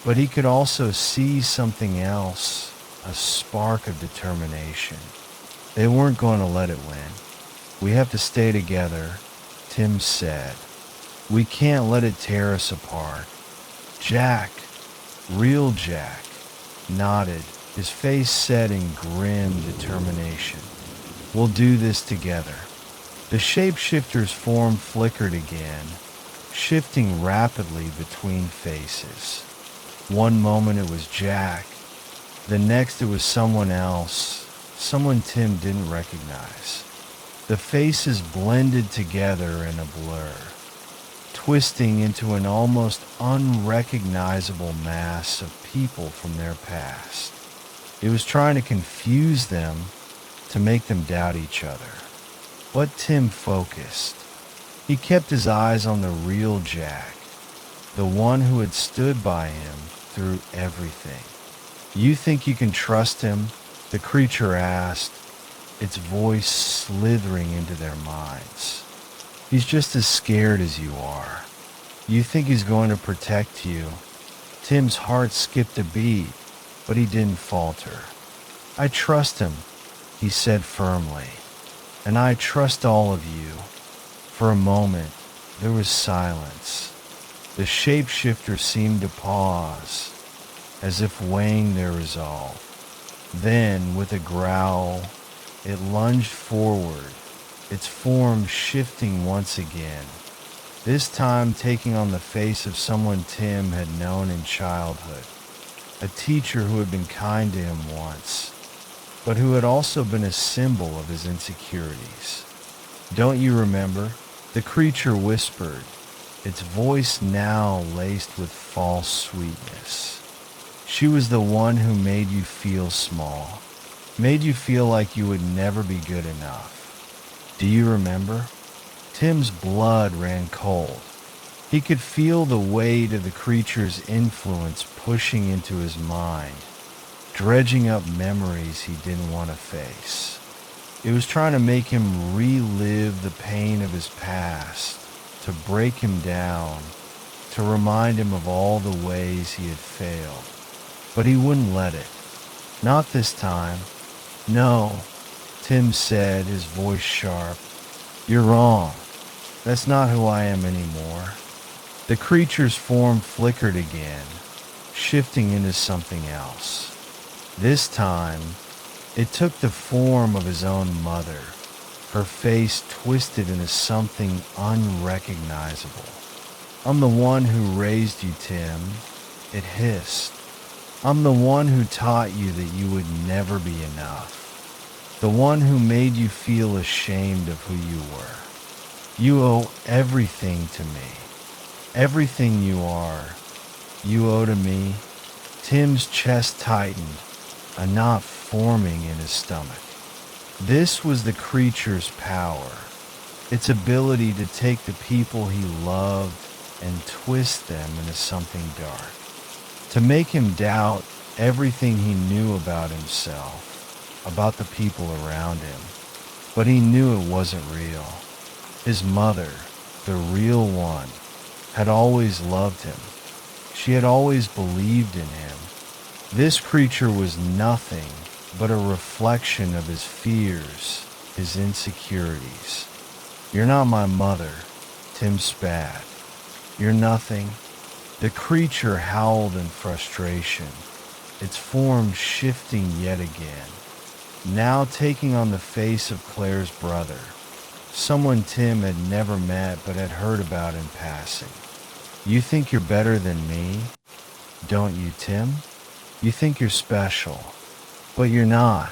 but he could also see something else, a spark of determination. They weren't going to let it win. We have to stay together, Tim said. We can't let it tear us apart. Jack, real Jack, nodded, his face set in grim determination. We'll do this together. The shapeshifter's form flickered again, shifting rapidly between faces. One moment it was Jack, the next it was someone else, someone Tim didn't recognize. The faces blended together in a blur, twisting into an almost unrecognizable mass of people from their past. It was trying to confuse them, to make them doubt each other. But Tim focused. He kept his eyes on the real Jack, the one who had stood by him through everything. You think you can trust him? The creature asked, its voice slithering into their minds. He's just as scared as you are. You think he's going to protect you? Tim's heart skipped a beat, but he didn't falter. I trust him, he said firmly, and I trust all of you. For a moment, there was silence. The shapeshifter seemed to pause, as if weighing their resolve. Then, with a growl, it lunged forward, its form shifting once again, this time taking on the face of someone Tim had known in childhood, a teacher who had been kind to him once, but who had also been a symbol of his insecurities. Don't you remember? The creature whispered, its voice now laced with false sweetness. She was the one who made you feel small, made you feel like you would never be good enough. Do you remember? Tim's blood ran cold. He could feel the weight of the creature's influence pushing into his mind, dredging up memories he didn't want to face. It was trying to make him relive the pain of his past, to break him down, to remind him of all the ways he had failed. But he wouldn't let it. Not this time. No, Tim said, his voice sharp. You're wrong. That's not who I am anymore. The creature's form flickered again, shifting into something else. This time, it took the form of his own mother, her face twisted into something unrecognizable. I'm the one who raised you, Tim, it hissed. I'm the one who taught you that you would never be enough. The one who made you feel ashamed of who you were. You owe everything to me. Everything you are, you owe to me. Tim's chest tightened, a knot forming in his stomach. This was the creature's power, its ability to take the people he loved and twist them into something dark, to make him doubt everything he knew about himself, about the people around him. But he knew it wasn't real. His mother, the real one, had always loved him. She had always believed in him. This creature was nothing but a reflection of his fears, his insecurities. You're not my mother, Tim spat. You're nothing. The creature howled in frustration, its form shifting yet again, now taking on the face of Claire's brother, someone Tim had never met but had heard about in passing. You think you're better than me, don't you, Tim? You think you're special, but you're not.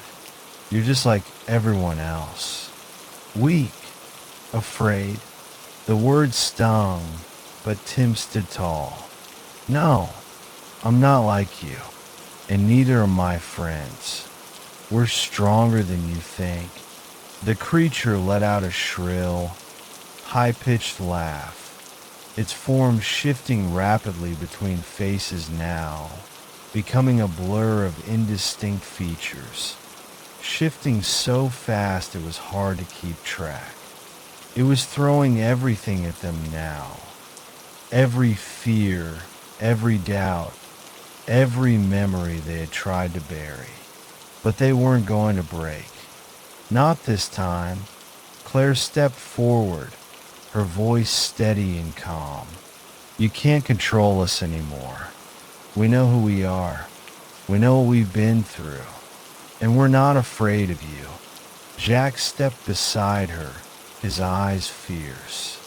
You're just like everyone else. Weak, afraid. The words stung, but Tim stood tall. No, I'm not like you, and neither are my friends. We're stronger than you think." The creature let out a shrill, high-pitched laugh, its form shifting rapidly between faces now, becoming a blur of indistinct features, shifting so fast it was hard to keep track. It was throwing everything at them now. Every fear, every doubt, every memory they had tried to bury. But they weren't going to break. Not this time. Claire stepped forward, her voice steady and calm. "You can't control us anymore. We know who we are. We know what we've been through. And we're not afraid of you." Jack stepped beside her, his eyes fierce.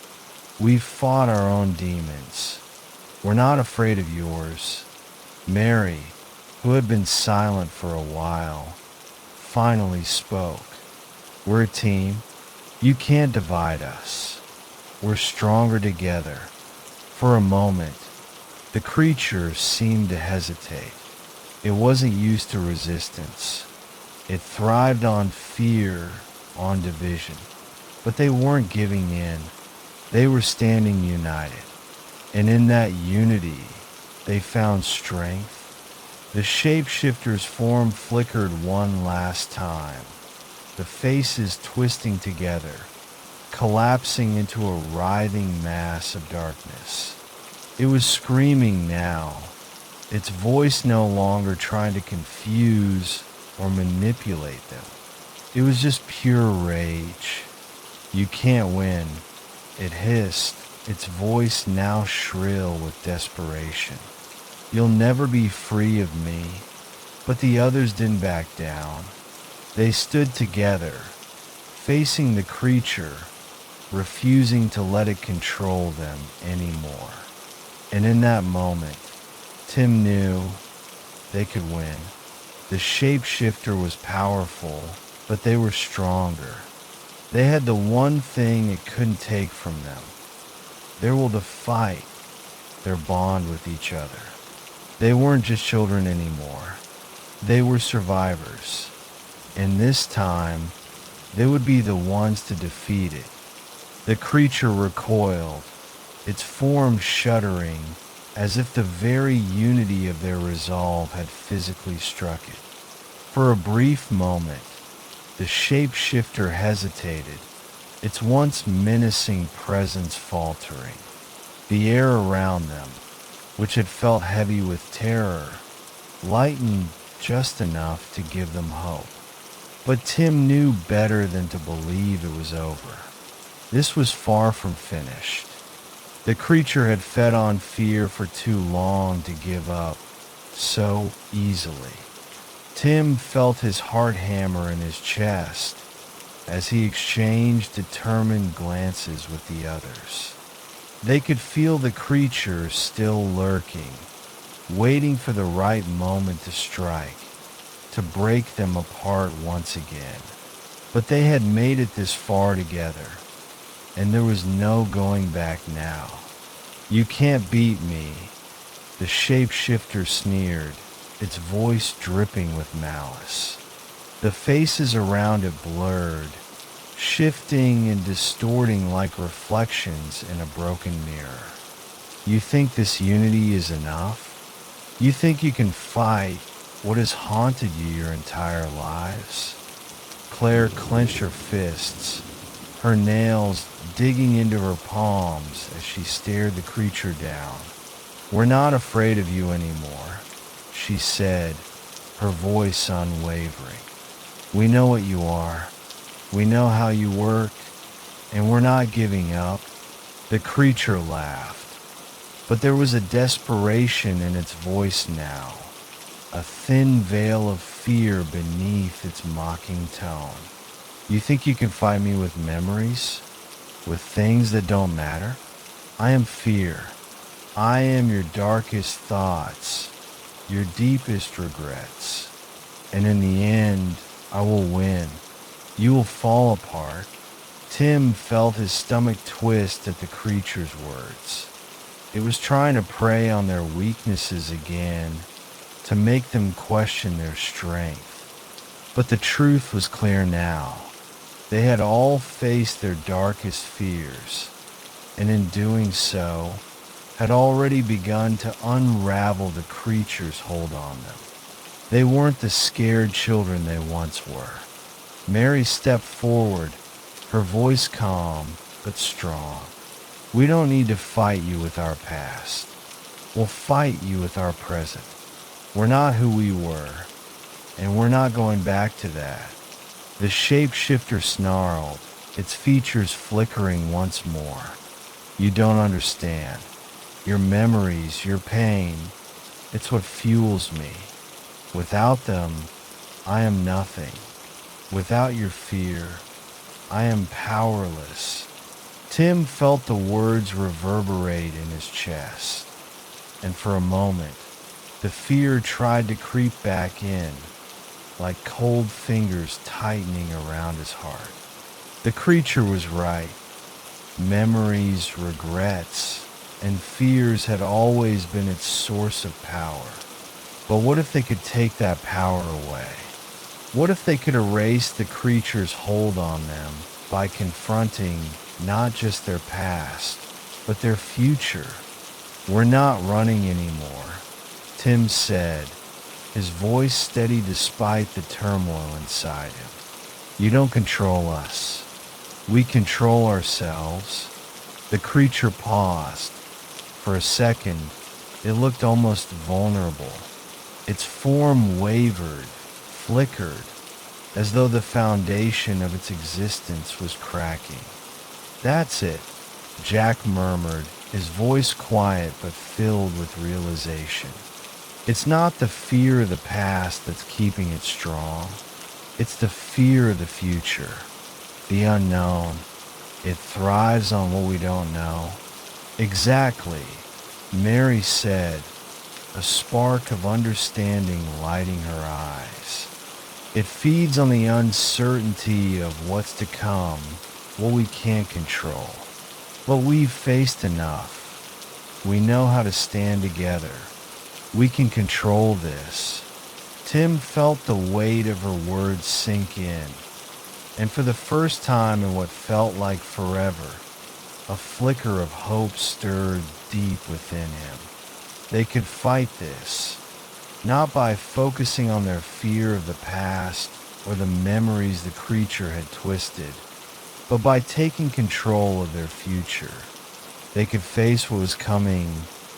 "We've fought our own demons. We're not afraid of yours." Mary, who had been silent for a while, finally spoke. "We're a team. You can't divide us. We're stronger together." For a moment, the creature seemed to hesitate. It wasn't used to resistance. It thrived on fear, on division. But they weren't giving in. They were standing united. And in that unity, they found strength. The shapeshifter's form flickered one last time, the faces twisting together, collapsing into a writhing mass of darkness. It was screaming now, its voice no longer trying to confuse or manipulate them. It was just pure rage. "You can't win," it hissed, its voice now shrill with desperation. "You'll never be free of me." But the others didn't back down. They stood together, facing the creature, refusing to let it control them anymore. And in that moment, Tim knew they could win. The shapeshifter was powerful, but they were stronger. They had the one thing it couldn't take from them: their will to fight, their bond with each other. They weren't just children anymore. They were survivors. And this time, they would be the ones to defeat it. The creature recoiled, its form shuddering, as if the very unity of their resolve had physically struck it. For a brief moment, the shapeshifter hesitated, its once menacing presence faltering. The air around them, which had felt heavy with terror, lightened just enough to give them hope. But Tim knew better than to believe it was over. This was far from finished. The creature had fed on fear for too long to give up so easily. Tim felt his heart hammer in his chest as he exchanged determined glances with the others. They could feel the creature still lurking, waiting for the right moment to strike, to break them apart once again. But they had made it this far together, and there was no going back now. "You can't beat me," the shapeshifter sneered, its voice dripping with malice. The faces around it blurred, shifting and distorting like reflections in a broken mirror. "You think this unity is enough? You think you can fight what has haunted you your entire lives?" Claire clenched her fists, her nails digging into her palms as she stared the creature down. "We're not afraid of you anymore," she said, her voice unwavering. "We know what you are. We know how you work, and we're not giving up." The creature laughed, but there was a desperation in its voice now, a thin veil of fear beneath its mocking tone. "You think you can fight me with memories? With things that don't matter? I am fear. I am your darkest thoughts, your deepest regrets. And in the end, I will win. You will fall apart." Tim felt his stomach twist at the creature's words. It was trying to prey on their weaknesses again, to make them question their strength. But the truth was clear now. They had all faced their darkest fears, and in doing so, had already begun to unravel the creature's hold on them. They weren't the scared children they once were. Mary stepped forward, her voice calm but strong. We don't need to fight you with our past. We'll fight you with our present. We're not who we were, and we're not going back to that. The shapeshifter snarled, its features flickering once more. You don't understand. Your memories, your pain, it's what fuels me. Without them, I am nothing. Without your fear, I am powerless. Tim felt the words reverberate in his chest, and for a moment, the fear tried to creep back in, like cold fingers tightening around his heart. The creature was right. Memories, regrets, and fears had always been its source of power. But what if they could take that power away? What if they could erase the creature's hold on them by confronting not just their past, but their future? We're not running anymore, Tim said, his voice steady despite the turmoil inside him. You don't control us. We control ourselves. The creature paused. For a second, it looked almost vulnerable. Its form wavered, flickered, as though the foundation of its existence was cracking. That's it, Jack murmured, his voice quiet but filled with realization. It's not the fear of the past that's keeping it strong. It's the fear of the future, the unknown. It thrives on what we don't know. Exactly, Mary said, a spark of understanding lighting her eyes. It feeds on the uncertainty of what's to come, what we can't control. But we've faced enough. We know how to stand together. We can control this. Tim felt the weight of her words sink in, and for the first time in what felt like forever, a flicker of hope stirred deep within him. They could fight this, not by focusing on their fear of the past or the memories the creature had twisted, but by taking control of their future. They could face what was coming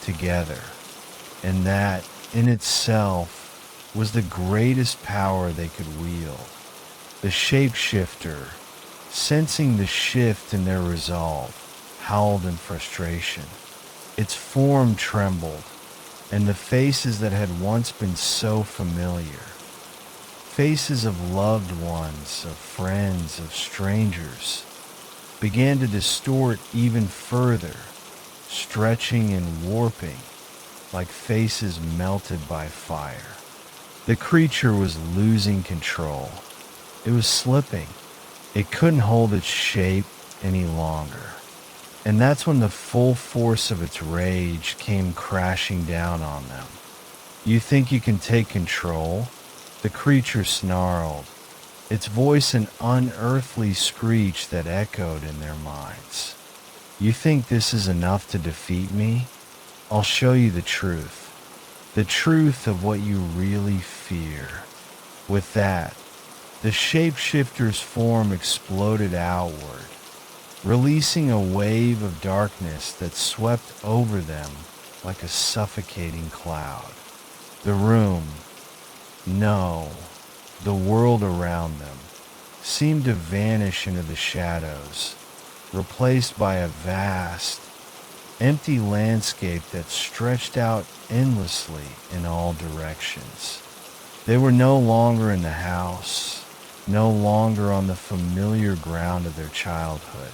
together, and that, in itself, was the greatest power they could wield. The shapeshifter, sensing the shift in their resolve, howled in frustration. Its form trembled, and the faces that had once been so familiar, faces of loved ones, of friends, of strangers, began to distort even further, stretching and warping like faces melted by fire. The creature was losing control. It was slipping. It couldn't hold its shape any longer. And that's when the full force of its rage came crashing down on them. You think you can take control? The creature snarled, its voice an unearthly screech that echoed in their minds. You think this is enough to defeat me? I'll show you the truth of what you really fear. With that, the shapeshifter's form exploded outward, releasing a wave of darkness that swept over them like a suffocating cloud. The room, no, the world around them, seemed to vanish into the shadows, replaced by a vast, empty landscape that stretched out endlessly in all directions. They were no longer in the house, no longer on the familiar ground of their childhood.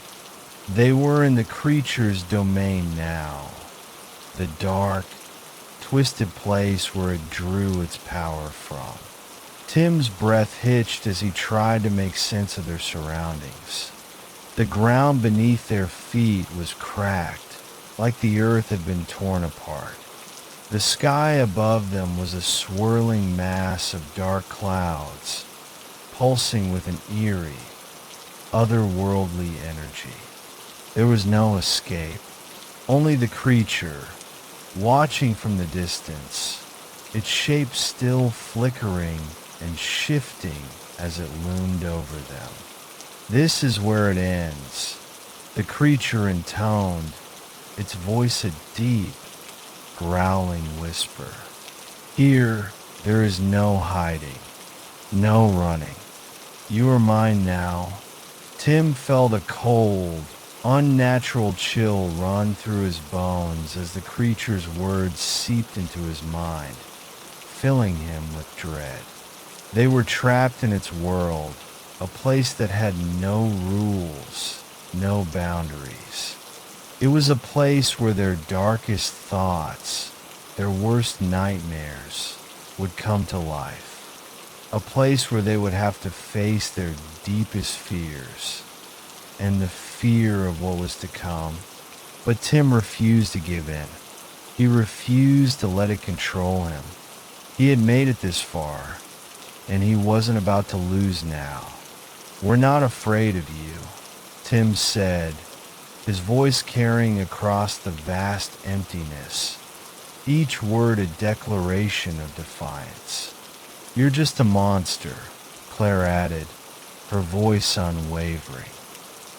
They were in the creature's domain now, the dark, twisted place where it drew its power from. Tim's breath hitched as he tried to make sense of their surroundings. The ground beneath their feet was cracked, like the earth had been torn apart. The sky above them was a swirling mass of dark clouds, pulsing with an eerie, otherworldly energy. There was no escape, only the creature, watching from the distance, its shape still flickering and shifting as it loomed over them. This is where it ends. The creature intoned, its voice a deep, growling whisper. Here, there is no hiding, no running. You are mine now. Tim felt a cold, unnatural chill run through his bones as the creature's words seeped into his mind, filling him with dread. They were trapped in its world, a place that had no rules, no boundaries. It was a place where their darkest thoughts, their worst nightmares, would come to life. A place where they would have to face their deepest fears and the fear of what was to come. But Tim refused to give in. He refused to let it control him. He had made it this far, and he wasn't about to lose now. We're not afraid of you, Tim said, his voice carrying across the vast emptiness, each word a declaration of defiance. You're just a monster, Claire added, her voice unwavering.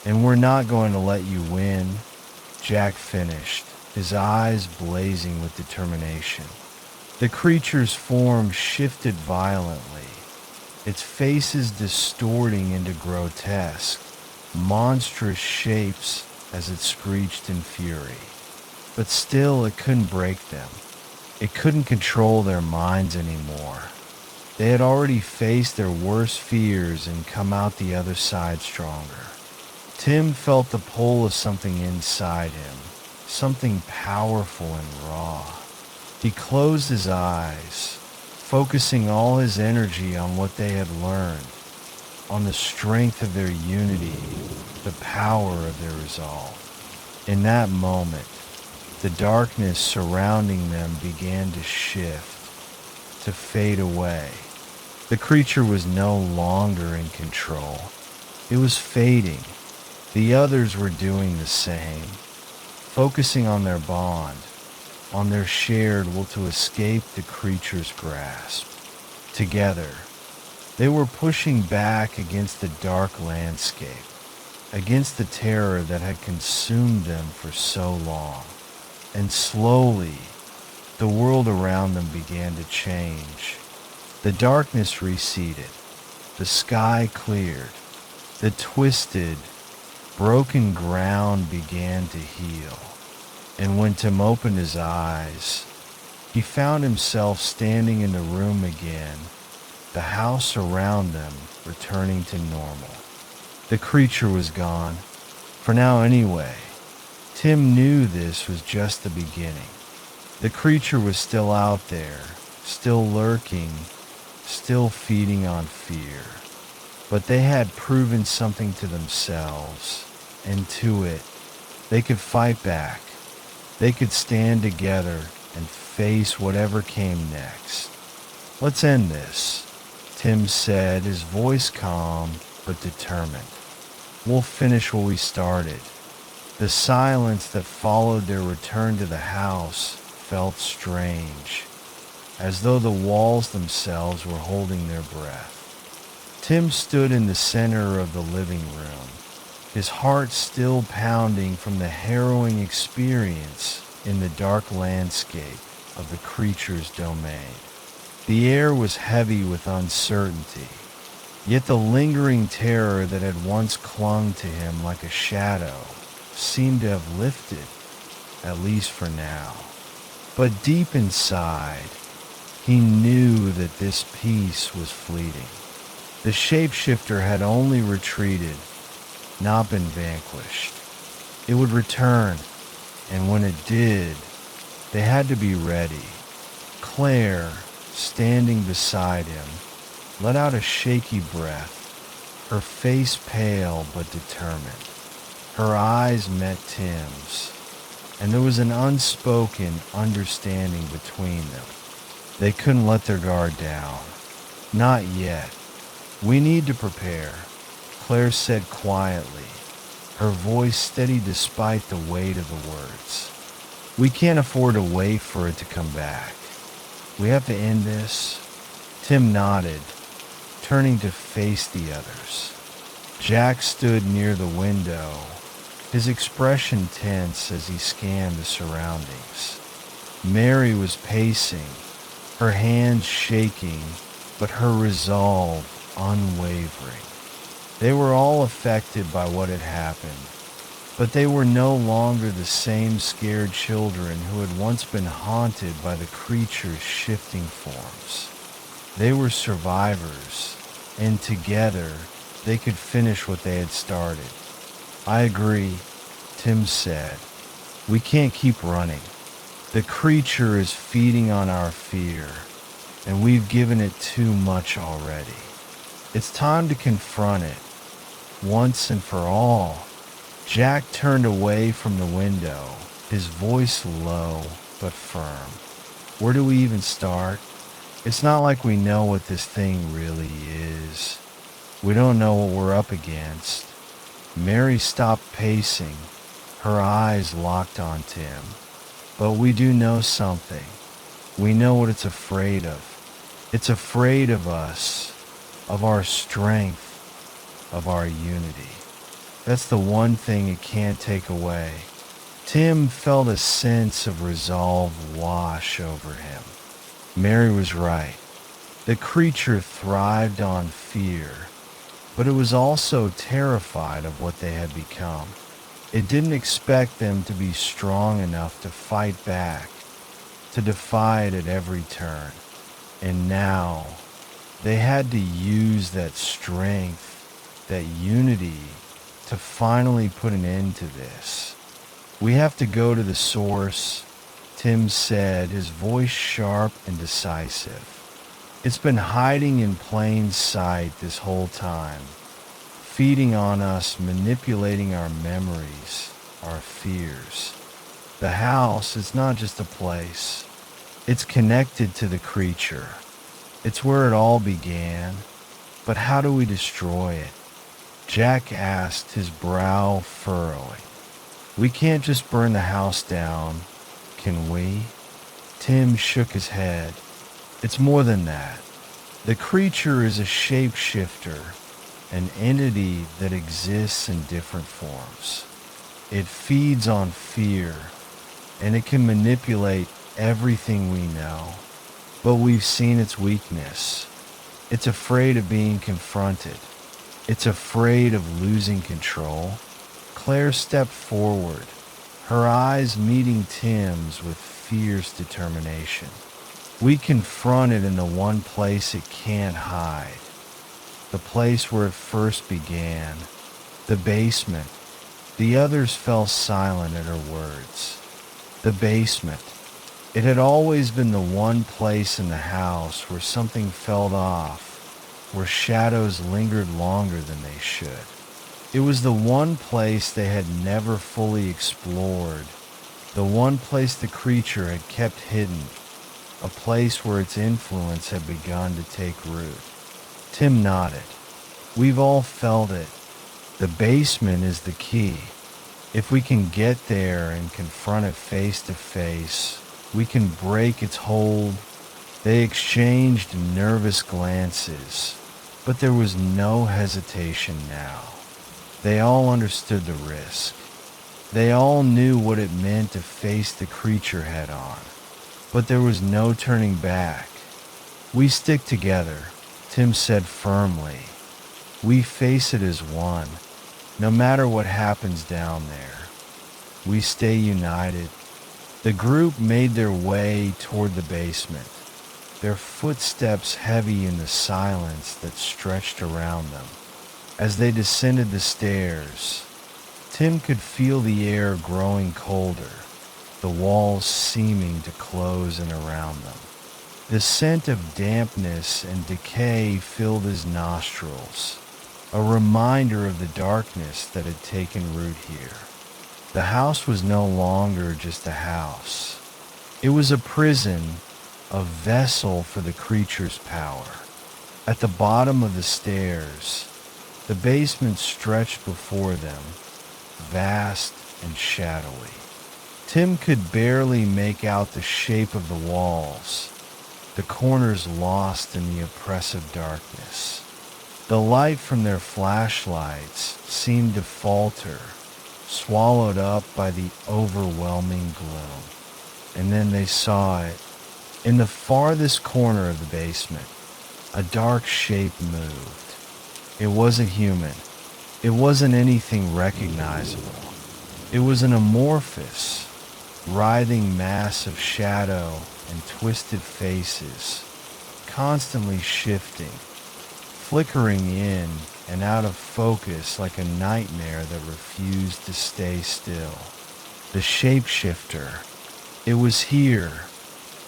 And we're not going to let you win, Jack finished, his eyes blazing with determination. The creature's form shifted violently, its faces distorting into grotesque, monstrous shapes as it screeched in fury. But still, it couldn't break them. It couldn't control their minds anymore. They had already faced their worst fears and come out the other side stronger. Tim felt the pull of something inside him, something powerful and raw. He closed his eyes, focusing all his energy on what they had learned, on the strength of their unity, the power of their resolve. In that moment, the darkness surrounding them began to shift, to fade away. The creature was no longer in control. It was fading. The others were doing the same, focusing on their bond, on their shared will to escape the creature's grasp. Together, they were pushing back against the dark landscape, against the terror that had consumed them for so long. And slowly, the world around them began to change. The darkness receded, the sky cleared, the twisted, broken ground began to heal. And when Tim opened his eyes, he found himself standing in the room again, the house around them returning to normal. The creature was gone, for now anyway. Tim knew this was just the beginning. The creature was still out there, still lurking, still feeding on fear. But they had proven something to themselves, and to it. They could fight back. They could stand together and face whatever came next. Let's end this, Tim said, his voice calm but determined. We'll finish what we started. The silence that followed their return to the house felt strange, as though the walls themselves were holding their breath. Tim stood in the center of the living room, his heart still pounding from the harrowing experience in the dark landscape of the creature's domain. The air was heavy with uncertainty, yet the lingering terror that had once clung to him like a shadow seemed to have lifted, at least for now. But deep inside, he knew that this peace was fleeting. The shapeshifter had only retreated, not been vanquished. It would return, and when it did, they had to be ready. Claire, standing beside him, let out a shaky breath, her face pale but determined. Her eyes met Tim's, and there was an unspoken understanding between them. They couldn't let their guard down. Not yet. "We need to prepare," Claire said quietly, her voice steady despite the weight of the words. "We can't afford to wait for it to come back. We have to end this." Tim nodded, turning to face the others. Jack stood near the window, his expression tense as he scanned the surroundings. Mary was pacing, her hands shaking, but her resolve unwavering. They were all affected by what had happened, but they were no longer the same scared children who had once been haunted by the creature's shifting forms. They were survivors, and together they could finish what they had started. "I agree," Tim said. "We can't keep running. The creature is feeding on our fear, and we've given it too much already. It's time to confront it, once and for all." Jack turned away from the window, his voice low but firm. "Where do we even start? It's not like we know what this thing really is. We don't know what we're up against." Mary stopped pacing, her eyes locked on Tim. "But we do know something. We know what it's afraid of. It's afraid of us, of our strength, of our unity. That's the one thing it can't take away." Tim felt a sense of resolve wash over him. Mary was right. The creature thrived on fear, but it was also terrified of what they had become. It didn't expect them to be strong enough to fight back, to defy it at every turn. And now, they had to use that strength, that unity, to finally put an end to this. "We have to go to the source," Tim said, his voice sharp and decisive. "It's been hiding in plain sight this whole time, feeding on us, manipulating our memories, our fears. The house is not just a place. It's connected to the creature. It's where it all began. But how do we destroy it?" Jack asked, his brow furrowing. "We can't just burn the house down, can we?" Tim shook his head. "It's more than that. The creature is a shapeshifter, an entity that exists in different forms. It feeds on fear, and it can manipulate everything we know. But we've seen its weakness. It's afraid of being confronted. It's afraid of losing control." Claire stepped forward, her eyes meeting Tim's with fierce determination. "We confront it in the one place it can't hide. The place where it first began. The basement." The others fell silent at her words. The basement. It had always been the one place in the house where something fell off, where shadows lingered longer than they should. It was the one place they had never fully explored, the one place the creature had kept hidden, a place where its influence had begun to take root. Tim nodded. "We've all felt it. The basement is the key. If we can get there and confront it face to face, we can break its hold." They exchanged nervous glances, but there was no hesitation now. They all understood the risk. They all knew what it meant to face the creature head on, but there was no turning back. "We stick together," Tim said firmly. "We face it as one, no matter what happens down there. We stay united." The group made their way toward the basement, their footsteps heavy in the silence that stretched around them. As they descended the stairs, Tim could feel the air growing colder, the walls seeming to close in around them. The scent of dampness and decay filled his nostrils, a reminder of the darkness that had taken root here. The house was no longer just a house. It was a prison, a vessel for the creature's power. At the bottom of the stairs, the basement stretched before them, vast and shadowy. Tim could barely make out the shape of the walls, the corners lost in the oppressive darkness. The light from their flashlights seemed to falter, swallowed up by the overwhelming gloom. And then they saw it. In the farthest corner of the basement, a dark shape moved. It wasn't human. It wasn't anything recognizable. It was an amorphous, writhing mass of shadow and twisted faces, constantly shifting, flickering in and out of focus like a nightmare that refused to stay still. The shapeshifter. It was here,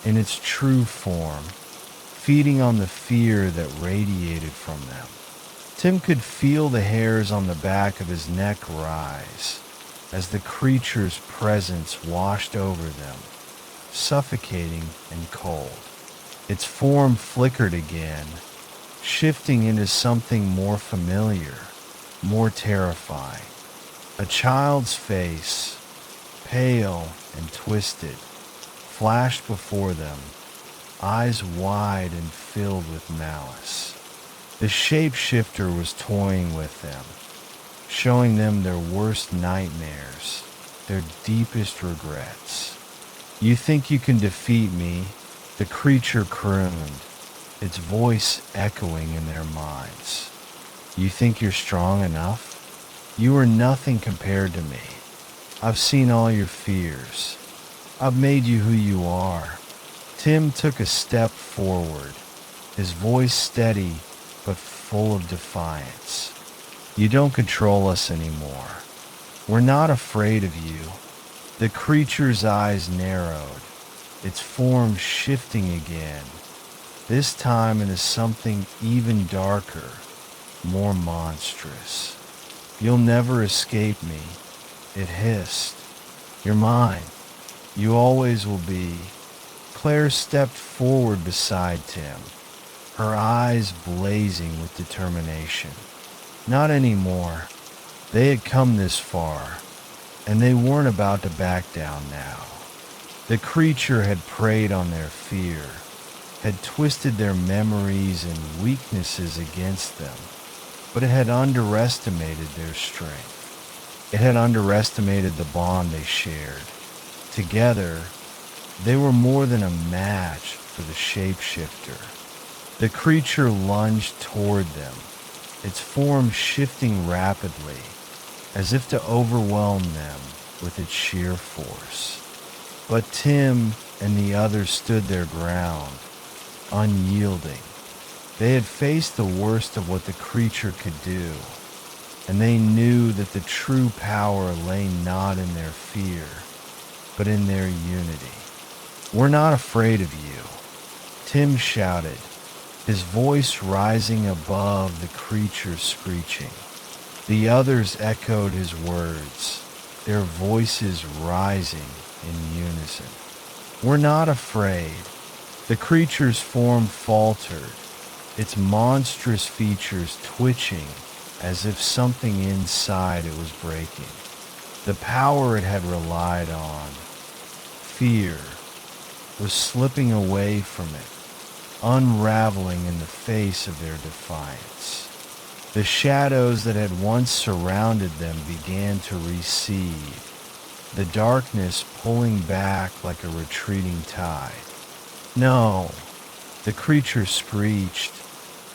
in its true form, feeding on the fear that radiated from them. Tim could feel the hairs on the back of his neck rise as the creature's presence washed over them, suffocating and cold. Its form flickered again, shifting into something more familiar, more terrifying. A child's face, pale and twisted, flashed before them, eyes wide and filled with malice. The shapeshifter was toying with them, showing them their worst nightmares, their deepest regrets. "You think you can defeat me?" the creature crooned, its voice echoing in their minds. "You think you're strong enough? You are nothing compared to me. I've seen all your fears. I've made you who you are." Tim took a step forward, his voice steady but full of defiance. "You don't control us anymore. We're not afraid of you." The creature's eyes narrowed, its form shifting again, this time into something even darker, more monstrous. "You'll never escape me," it hissed. "You're mine. You always will be." Claire stepped forward beside Tim, her eyes blazing with determination. Not anymore. They had come this far, and they weren't about to back down now. The creature had preyed on their fear, had twisted their memories and weaknesses against them, but it had underestimated their strength. It had underestimated the bond they shared. Together, they were more than a match for the shapeshifter. The creature lunged toward them, its form shifting rapidly, as if to overwhelm them with its sheer force. But Tim and the others stood their ground, unyielding. They had faced the worst of what the creature could do, and they knew that the true power lay not in their fear, but in their unity. "We're not afraid of you," Tim shouted, his voice rising above the creature's screeching. The others echoed his words, their voices rising in unison. "We're not afraid." The creature's form faltered, its monstrous features twitching as if something inside it was breaking. The power it had relied on, fear, was slipping away from it, unraveling in the face of their defiance. The shadows that had once surrounded them began to recede, the darkness pulling back like a retreating tide. "No," the creature screeched,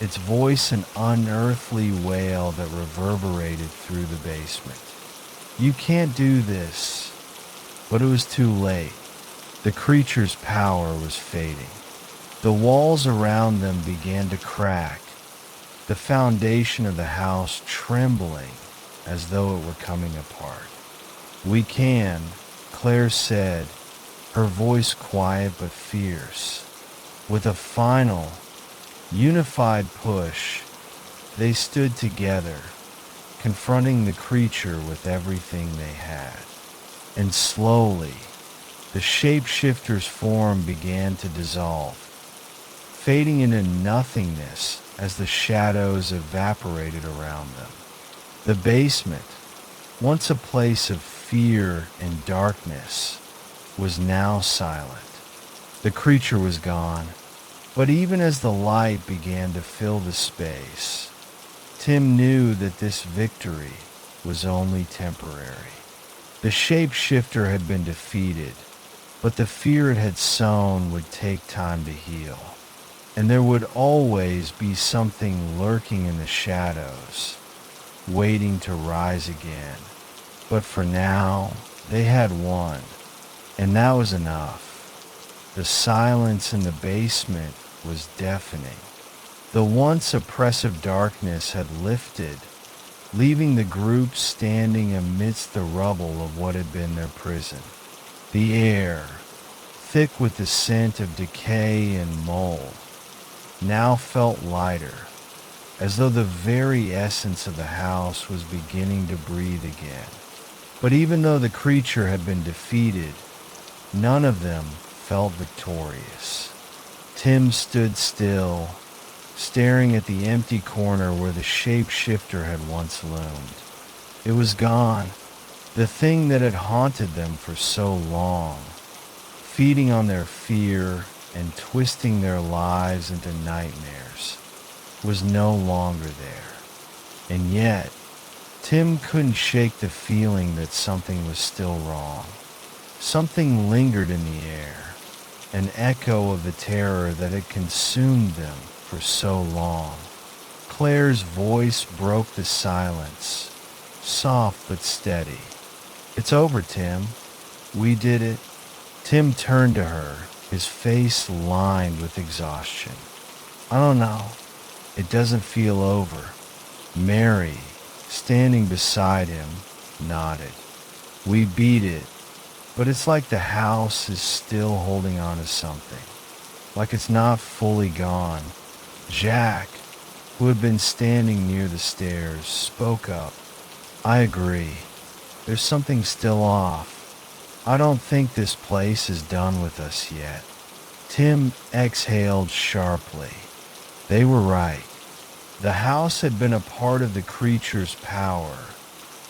its voice an unearthly wail that reverberated through the basement. "You can't do this." But it was too late. The creature's power was fading. The walls around them began to crack, the foundation of the house trembling as though it were coming apart. "We can," Claire said, her voice quiet but fierce. With a final, unified push, they stood together, confronting the creature with everything they had. And slowly, the shapeshifter's form began to dissolve, fading into nothingness as the shadows evaporated around them. The basement, once a place of fear and darkness, was now silent. The creature was gone, but even as the light began to fill the space, Tim knew that this victory was only temporary. The shapeshifter had been defeated, but the fear it had sown would take time to heal, and there would always be something lurking in the shadows, waiting to rise again. But for now, they had won, and that was enough. The silence in the basement was deafening. The once oppressive darkness had lifted, leaving the group standing amidst the rubble of what had been their prison. The air, thick with the scent of decay and mold, now felt lighter, as though the very essence of the house was beginning to breathe again. But even though the creature had been defeated, none of them felt victorious. Tim stood still, staring at the empty corner where the shapeshifter had once loomed. It was gone, the thing that had haunted them for so long, feeding on their fear and twisting their lives into nightmares, was no longer there. And yet, Tim couldn't shake the feeling that something was still wrong. Something lingered in the air, an echo of the terror that had consumed them for so long. Claire's voice broke the silence, soft but steady. "It's over, Tim. We did it." Tim turned to her, his face lined with exhaustion. "I don't know. It doesn't feel over." Mary, standing beside him, nodded. "We beat it, but it's like the house is still holding on to something, like it's not fully gone." Jack, who had been standing near the stairs, spoke up. "I agree. There's something still off. I don't think this place is done with us yet." Tim exhaled sharply. They were right. The house had been a part of the creature's power,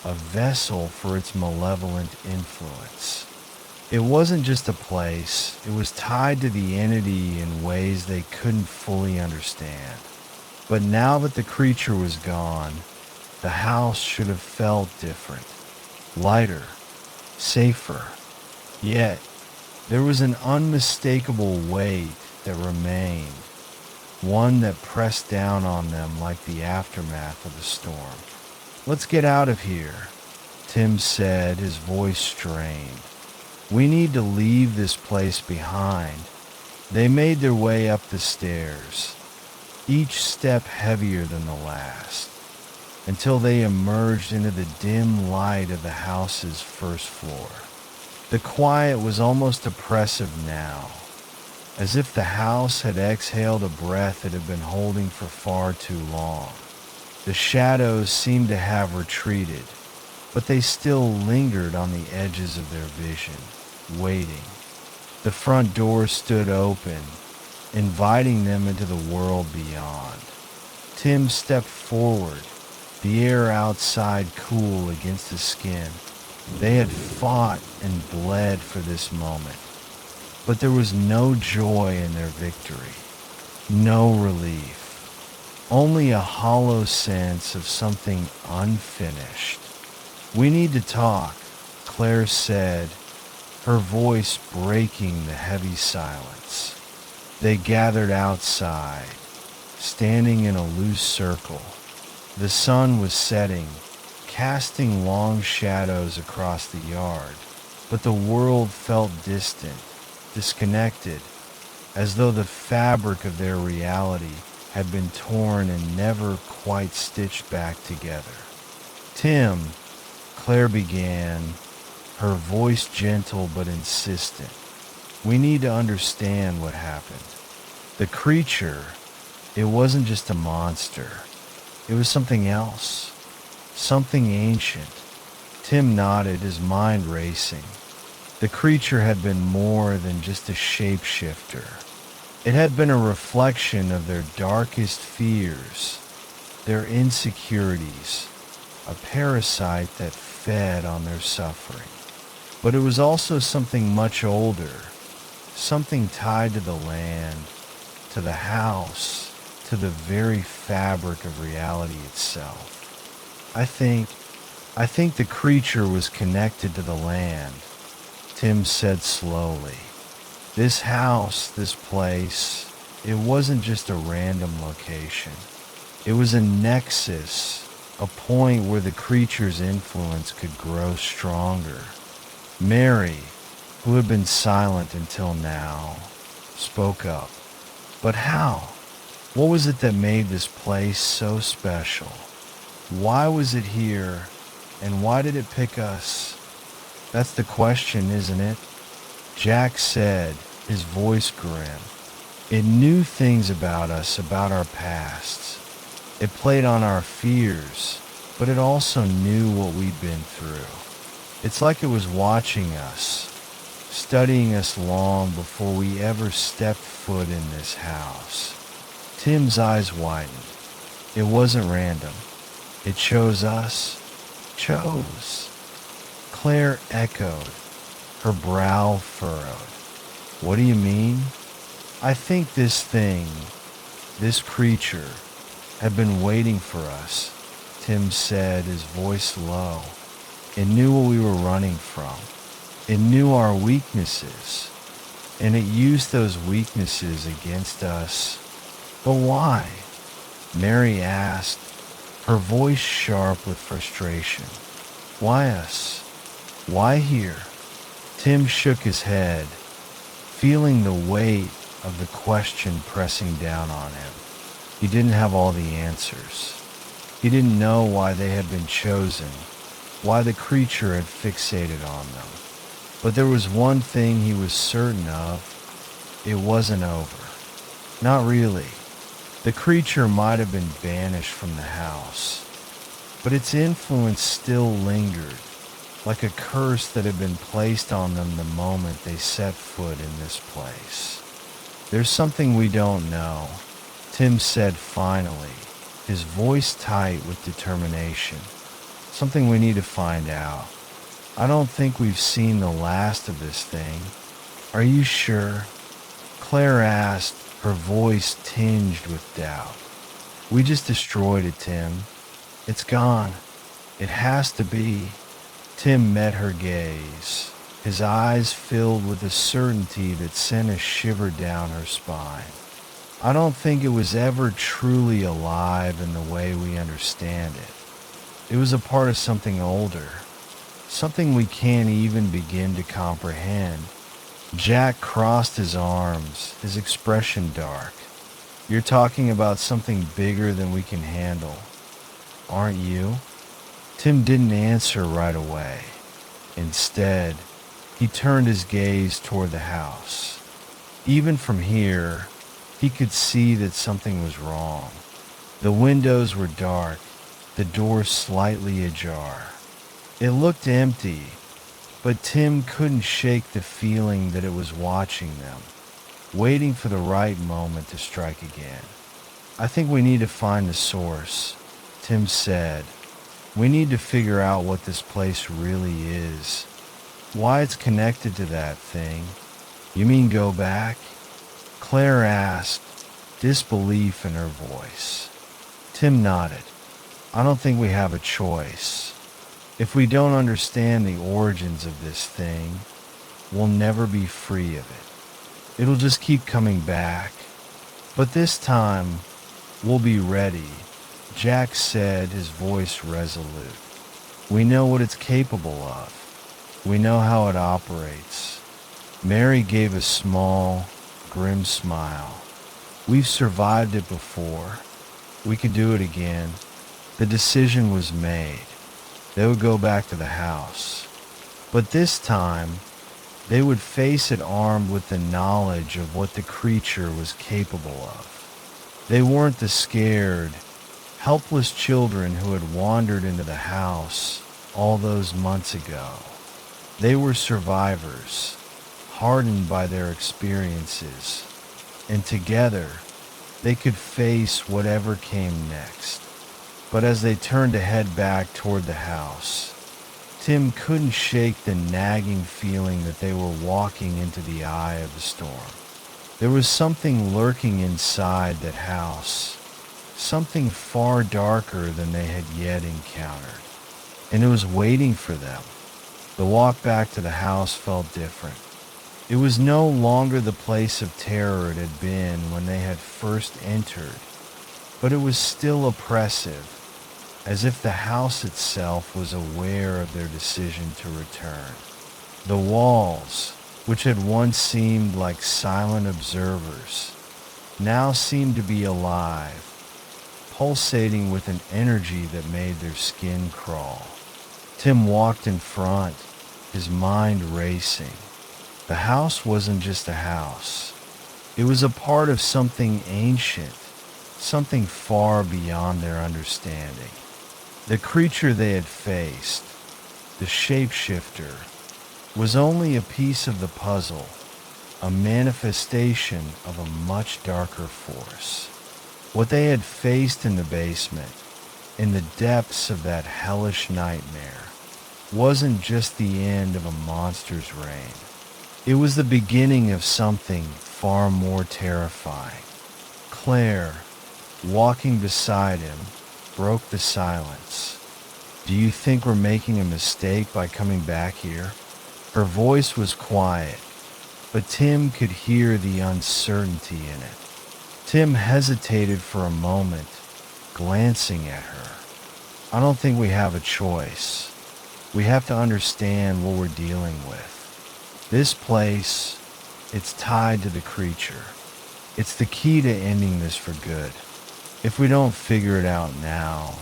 a vessel for its malevolent influence. It wasn't just a place, it was tied to the entity in ways they couldn't fully understand. But now that the creature was gone, the house should have felt different, lighter, safer. Yet, there was an unmistakable weight that remained, one that pressed down on them like the aftermath of a storm. "Let's get out of here," Tim said, his voice strained. "We need to leave this place behind." They made their way up the stairs, each step heavier than the last, until they emerged into the dim light of the house's first floor. The quiet was almost oppressive now, as if the house had exhaled a breath it had been holding for far too long. The shadows seemed to have retreated, but they still lingered on the edges of their vision, waiting. The front door stood open, inviting them into the world beyond. Tim stepped forward, the air outside cool against his skin. They had fought and bled for this moment, but there was no joy in their victory, no relief, only a hollow sense of something unfinished. "We need to talk," Claire said, her voice breaking the heavy silence. They gathered outside, standing in a loose circle. The sun was setting, casting long shadows across the yard, but the world felt distant, disconnected, as though the fabric of their reality had been torn and never quite stitched back together. "Tim," Claire began, her voice gentle but insistent, "we need to understand what happened. The creature, it wasn't just a monster. It was something else, something ancient." Tim nodded, his mind racing. The creature had been more than just a shapeshifter. It had been a reflection of their darkest fears, their insecurities, a parasite that fed on their suffering. But it was also something much older, something tied to the land, to the house, to the very fabric of reality itself. I think the creature was connected to the land, Tim said slowly. This house, this place, it wasn't just a random location. It was a nexus, a point where the creature's influence could grow stronger. Mary, who had been silent until now, spoke up. But how? What was it that made this place so special? Why was it here, and why did it pick us? That's the question, isn't it? Jack said, his voice grim. It knew things about us, about our pasts. It played on our fears, but it also knew what we'd been through. It's like it was watching us, studying us long before we ever stepped foot in this house. Tim's eyes widened. It wasn't random. It chose us. Chose. Claire echoed, her brow furrowed. What do you mean? I think this thing, this creature, had been waiting for us, Tim said, his voice low. It knew what we were running from. It knew our weaknesses, and it used those weaknesses against us. But why? Mary asked, her voice sharp with frustration. Why us? Why here? Tim shook his head, feeling the weight of the question pressing down on him. He didn't have all the answers. He didn't know why they had been chosen, why the creature had fixated on them. But there was one thing he was certain of. It wasn't over. Not really. The creature might have been banished from the house, but its influence still lingered, like a curse that had been placed on them the moment they set foot in this place. There's something we don't know, Tim said finally, his voice tight with determination. Something we need to find out. I don't think we've seen the last of this thing. Are you sure? Claire asked, her voice tinged with doubt. We just destroyed it, Tim. It's gone. It has to be. Tim met her gaze, his eyes filled with a certainty that sent a shiver down her spine. I don't think it was ever truly alive in the way we understand it. It was a part of something older, something we can't even begin to comprehend. Jack crossed his arms, his expression dark. You're talking about something bigger than we can handle, aren't you? Tim didn't answer right away. Instead, he turned his gaze toward the house. Even from here, he could see that something was wrong. The windows were dark, the door slightly ajar. It looked empty, but Tim couldn't shake the feeling that it was watching them, waiting for the right moment to strike again. I think we need to find the source, Tim said. We need to figure out what this place really is, why it's connected to that thing. You mean go back? Claire asked, disbelief in her voice. Tim nodded. I don't think we have a choice. If we don't understand the origins of this thing, we'll never be free of it. It'll just keep coming back. But this time, we'll be ready, Jack said, his voice resolute. We know what it's capable of. We know how it operates. Mary gave a small, grim smile. We've survived it before. We could do it again. The decision was made. They would go back to the house. But this time, they would face it armed with the knowledge of what the creature was capable of. They weren't the scared, helpless children who had wandered into the house all those months ago. They were survivors, hardened by their experiences, and together they could face whatever came next. But as they turned to head back toward the house, Tim couldn't shake the nagging feeling that they were walking into the eye of the storm. There was something lurking inside that house, something far darker than they had yet encountered, and it was waiting for them. The walk back to the house felt different. It was no longer the place of terror it had been when they had first entered, but it was still oppressive, as if the house itself was aware of their decision to return. The walls, which had once seemed like silent observers, now seemed to be alive, pulsating with an energy that made their skin crawl. Tim walked in front, his mind racing. The house wasn't just a house. It was a part of something ancient, something far beyond their understanding. The creature they had faced, the shapeshifter, was only a piece of the puzzle, a manifestation of a much darker force. What they had faced in the basement, in the depths of that hellish nightmare, wasn't just the end of a monster's reign. It was the beginning of something far more terrifying. Claire, walking beside him, broke the silence. "Do you think we're making a mistake by coming back here?" Her voice was quiet, but Tim could hear the uncertainty in it. Tim hesitated for a moment, glancing at her. "I don't think we have a choice. We have to understand what we're dealing with. This place, it's tied to the creature. It's the key to ending this for good. If we don't figure it out now,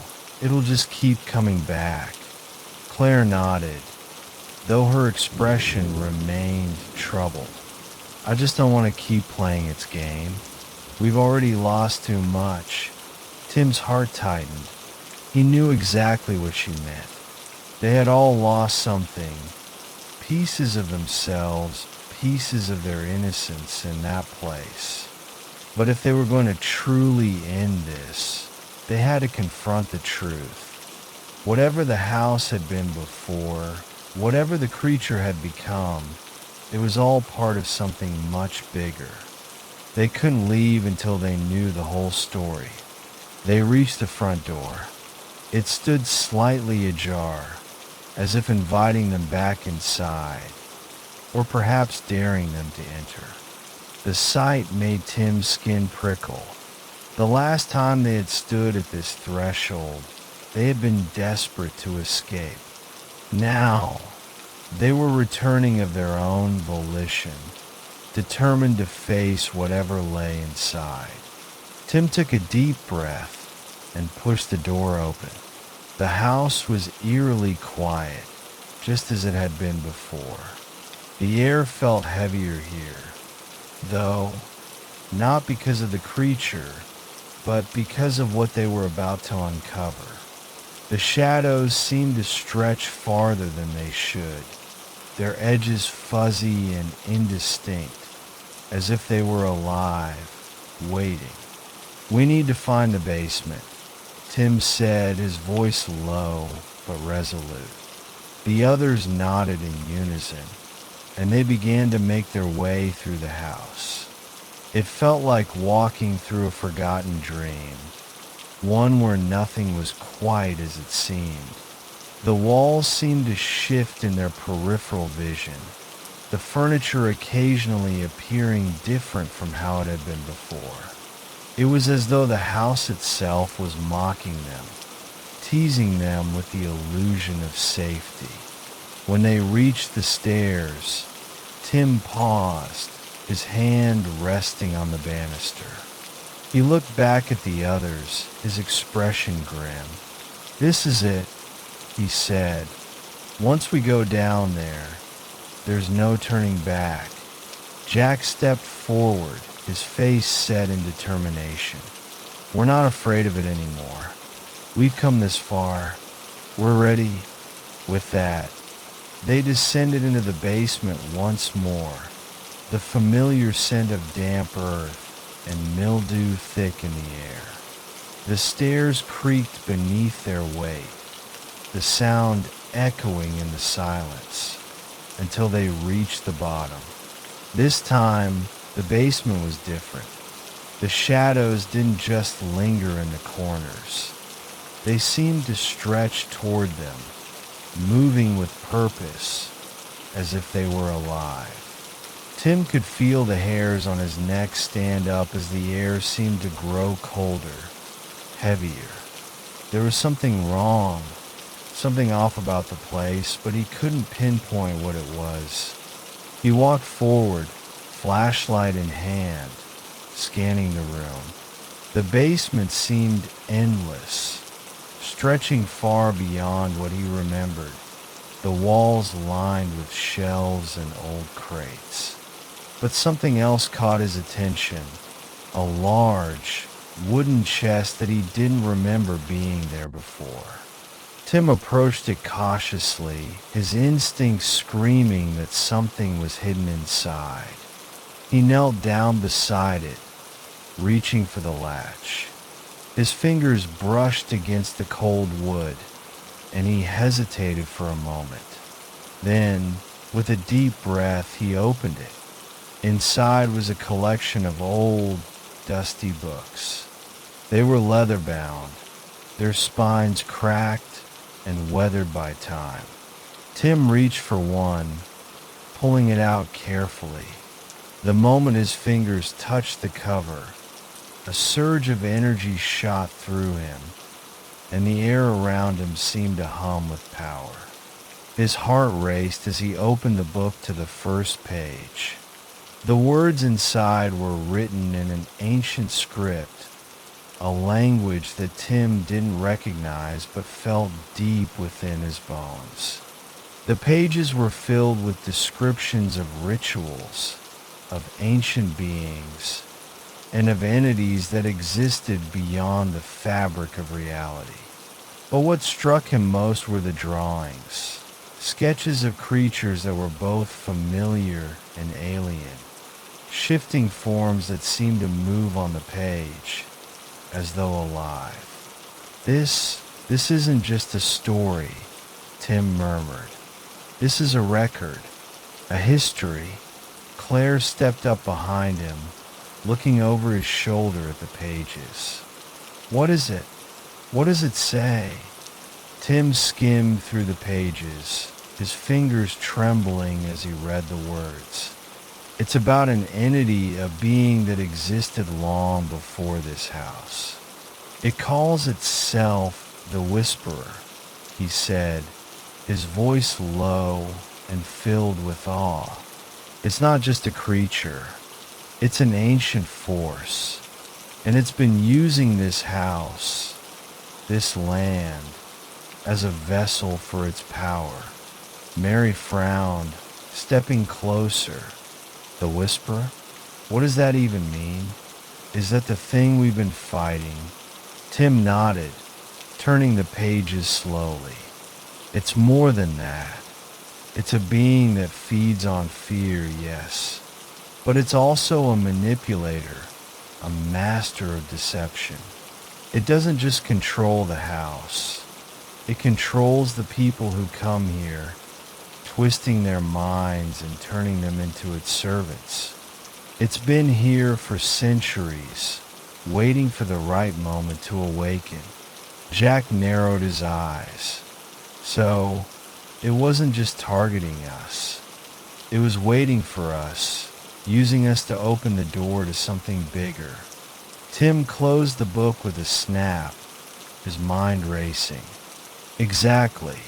it'll just keep coming back." Claire nodded, though her expression remained troubled. "I just don't want to keep playing its game. We've already lost too much." Tim's heart tightened. He knew exactly what she meant. They had all lost something, pieces of themselves, pieces of their innocence in that place. But if they were going to truly end this, they had to confront the truth. Whatever the house had been before, whatever the creature had become, it was all part of something much bigger. They couldn't leave until they knew the whole story. They reached the front door. It stood slightly ajar, as if inviting them back inside, or perhaps daring them to enter. The sight made Tim's skin prickle. The last time they had stood at this threshold, they had been desperate to escape. Now, they were returning of their own volition, determined to face whatever lay inside. Tim took a deep breath and pushed the door open. The house was eerily quiet, just as it had been before. The air felt heavier here, though not because of the creature, but because of what they were about to uncover. The shadows seemed to stretch farther than they should, their edges fuzzy and indistinct, as if they were alive, waiting. "We need to find the basement," Tim said, his voice low but resolute. The others nodded in unison, and they began to make their way through the house. It felt like walking through a forgotten dream, one where nothing was quite as it seemed. The walls seemed to shift in their peripheral vision, the furniture occasionally appearing different from how it had been before. It was as though the house itself was mocking them, teasing them with the illusion of safety. When they reached the stairs, Tim paused, his hand resting on the banister. He looked back at the others, his expression grim. "This is it," he said. "Once we go down there, there's no turning back." Jack stepped forward, his face set in determination. "We're not afraid of it anymore. We've come this far. We're ready." With that, they descended into the basement once more. The familiar scent of damp earth, and mildew thick in the air. The stairs creaked beneath their weight, the sound echoing in the silence until they reached the bottom. This time, the basement was different. The shadows didn't just linger in the corners. They seemed to stretch toward them, moving with purpose, as if they were alive. Tim could feel the hairs on his neck stand up as the air seemed to grow colder, heavier. There was something wrong, something off about the place, but he couldn't pinpoint what it was. He walked forward, flashlight in hand, scanning the room. The basement seemed endless, stretching far beyond what he remembered, the walls lined with shelves and old crates. But something else caught his attention, a large, wooden chest that he didn't remember being there before. Tim approached it cautiously, his instincts screaming that something was hidden inside. He knelt down beside it, reaching for the latch. His fingers brushed against the cold wood, and he hesitated for a moment. Then, with a deep breath, he opened it. Inside was a collection of old, dusty books. They were leather-bound, their spines cracked and weathered by time. Tim reached for one, pulling it out carefully. The moment his fingers touched the cover, a surge of energy shot through him, and the air around him seemed to hum with power. His heart raced as he opened the book to the first page. The words inside were written in an ancient script, a language that Tim didn't recognize but felt deep within his bones. The pages were filled with descriptions of rituals, of ancient beings, and of entities that existed beyond the fabric of reality. But what struck him most were the drawings, sketches of creatures that were both familiar and alien, shifting forms that seemed to move on the page, as though alive. This isn't just a story, Tim murmured. This is a record, a history. Claire stepped up behind him, looking over his shoulder at the pages. What is it? What does it say? Tim skimmed through the pages, his fingers trembling as he read the words. It's about an entity, a being that existed long before this house. It calls itself the Whisperer, he said, his voice low and filled with awe. It's not just a creature. It's an ancient force, and it's been using this house, this land, as a vessel for its power. Mary frowned, stepping closer. The Whisperer? What does that even mean? Is that the thing we've been fighting? Tim nodded, turning the pages slowly. It's more than that. It's a being that feeds on fear, yes. But it's also a manipulator, a master of deception. It doesn't just control the house. It controls the people who come here, twisting their minds and turning them into its servants. It's been here for centuries, waiting for the right moment to awaken. Jack narrowed his eyes. So, it wasn't just targeting us. It was waiting for us, using us to open the door to something bigger. Tim closed the book with a snap, his mind racing. Exactly.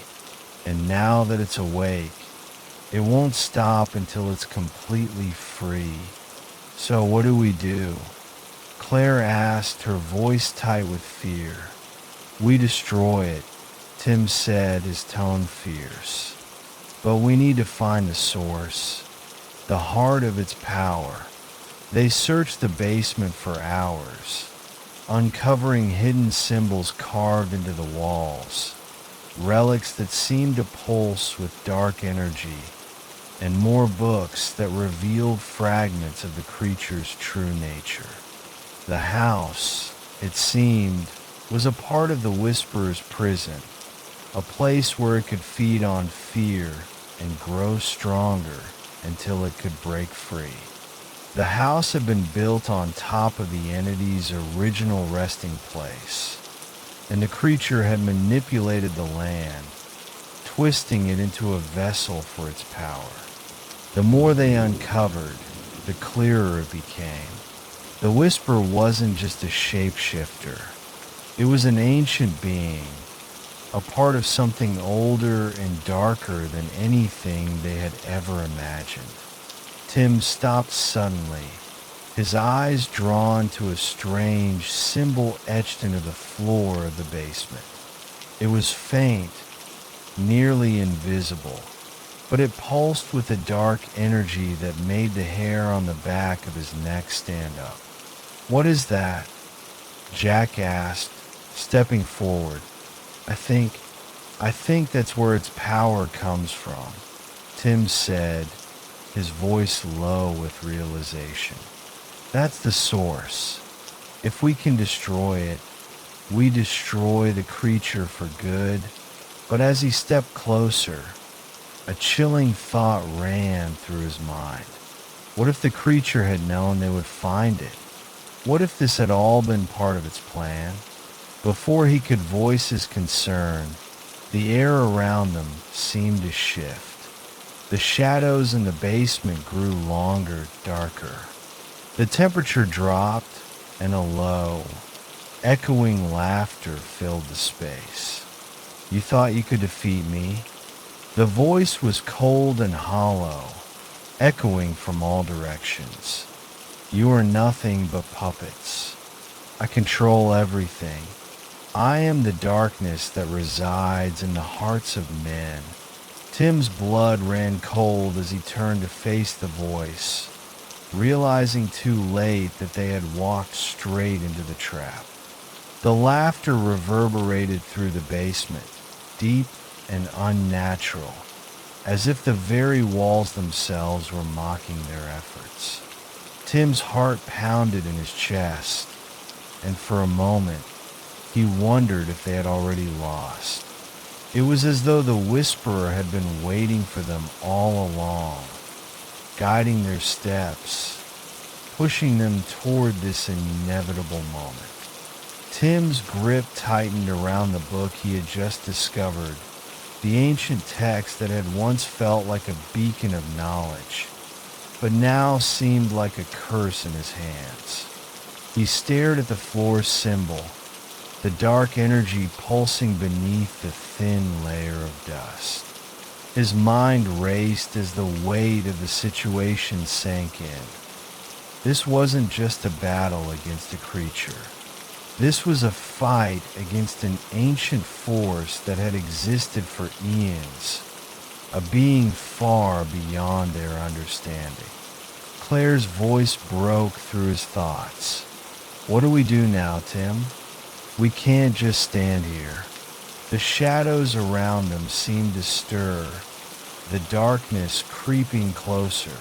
And now that it's awake, it won't stop until it's completely free. So what do we do? Claire asked, her voice tight with fear. We destroy it, Tim said, his tone fierce. But we need to find the source, the heart of its power. They searched the basement for hours, uncovering hidden symbols carved into the walls, relics that seemed to pulse with dark energy, and more books that revealed fragments of the creature's true nature. The house, it seemed, was a part of the Whisperer's prison, a place where it could feed on fear and grow stronger until it could break free. The house had been built on top of the entity's original resting place, and the creature had manipulated the land, twisting it into a vessel for its power. The more they uncovered, the clearer it became. The Whisperer wasn't just a shapeshifter. It was an ancient being, a part of something older and darker than anything they had ever imagined. Tim stopped suddenly, his eyes drawn to a strange symbol etched into the floor of the basement. It was faint, nearly invisible, but it pulsed with a dark energy that made the hair on the back of his neck stand up. "What is that?" Jack asked, stepping forward. I think that's where its power comes from," Tim said, his voice low with realization. "That's the source. If we can destroy it, we destroy the creature for good." But as he stepped closer, a chilling thought ran through his mind. What if the creature had known they would find it? What if this had all been part of its plan? Before he could voice his concern, the air around them seemed to shift. The shadows in the basement grew longer, darker. The temperature dropped, and a low, echoing laughter filled the space. "You thought you could defeat me?" The voice was cold and hollow, echoing from all directions. "You are nothing but puppets. I control everything. I am the darkness that resides in the hearts of men." Tim's blood ran cold as he turned to face the voice, realizing too late that they had walked straight into the trap. The laughter reverberated through the basement, deep and unnatural, as if the very walls themselves were mocking their efforts. Tim's heart pounded in his chest, and for a moment, he wondered if they had already lost. It was as though the Whisperer had been waiting for them all along, guiding their steps, pushing them toward this inevitable moment. Tim's grip tightened around the book he had just discovered, the ancient text that had once felt like a beacon of knowledge, but now seemed like a curse in his hands. He stared at the floor's symbol, the dark energy pulsing beneath the thin layer of dust. His mind raced as the weight of the situation sank in. This wasn't just a battle against a creature. This was a fight against an ancient force that had existed for eons, a being far beyond their understanding. Claire's voice broke through his thoughts. "What do we do now, Tim? We can't just stand here." The shadows around them seemed to stir, the darkness creeping closer,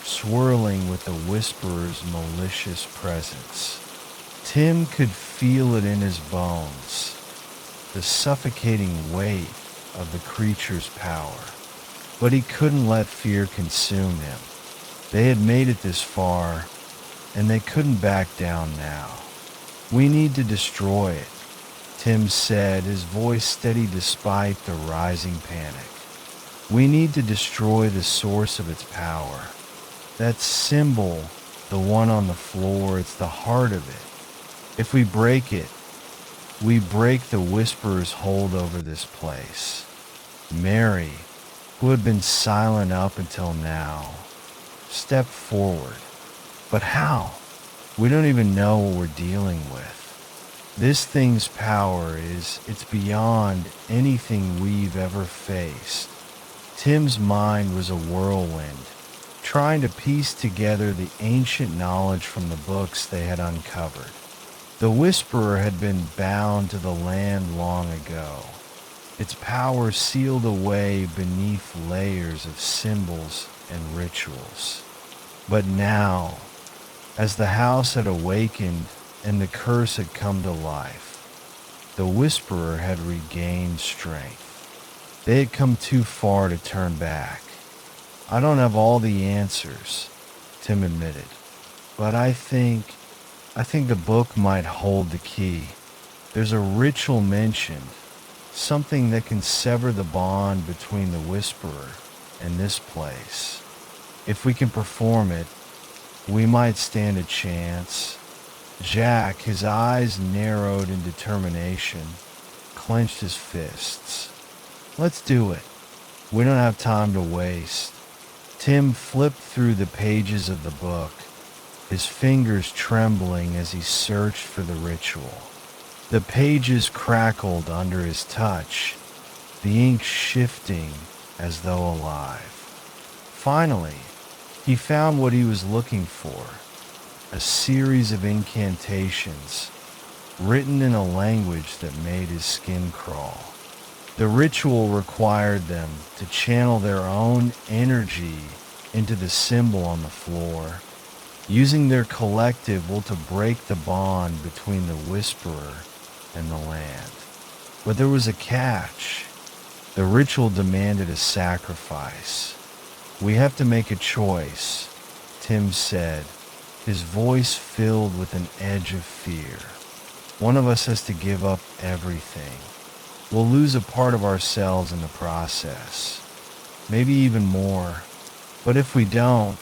swirling with the Whisperer's malicious presence. Tim could feel it in his bones, the suffocating weight of the creature's power. But he couldn't let fear consume him. They had made it this far, and they couldn't back down now. "We need to destroy it," Tim said, his voice steady despite the rising panic. "We need to destroy the source of its power. That symbol, the one on the floor, it's the heart of it. If we break it, we break the Whisperer's hold over this place." Mary, who had been silent up until now, stepped forward. "But how? We don't even know what we're dealing with. This thing's power it's beyond anything we've ever faced." Tim's mind was a whirlwind, trying to piece together the ancient knowledge from the books they had uncovered. The Whisperer had been bound to the land long ago, its power sealed away beneath layers of symbols and rituals. But now, As the house had awakened and the curse had come to life, the whisperer had regained strength. They had come too far to turn back. I don't have all the answers, Tim admitted, but I think the book might hold the key. There's a ritual mentioned, something that can sever the bond between the whisperer and this place. If we can perform it, we might stand a chance. Jack, his eyes narrowed in determination, clenched his fists. Let's do it. We don't have time to waste. Tim flipped through the pages of the book, his fingers trembling as he searched for the ritual. The pages crackled under his touch, the ink shifting as though alive. Finally, he found what he was looking for, a series of incantations written in a language that made his skin crawl. The ritual required them to channel their own energy into the symbol on the floor, using their collective will to break the bond between the whisperer and the land. But there was a catch. The ritual demanded a sacrifice. We have to make a choice, Tim said, his voice filled with an edge of fear. One of us has to give up everything. We'll lose a part of ourselves in the process, maybe even more. But if we don't,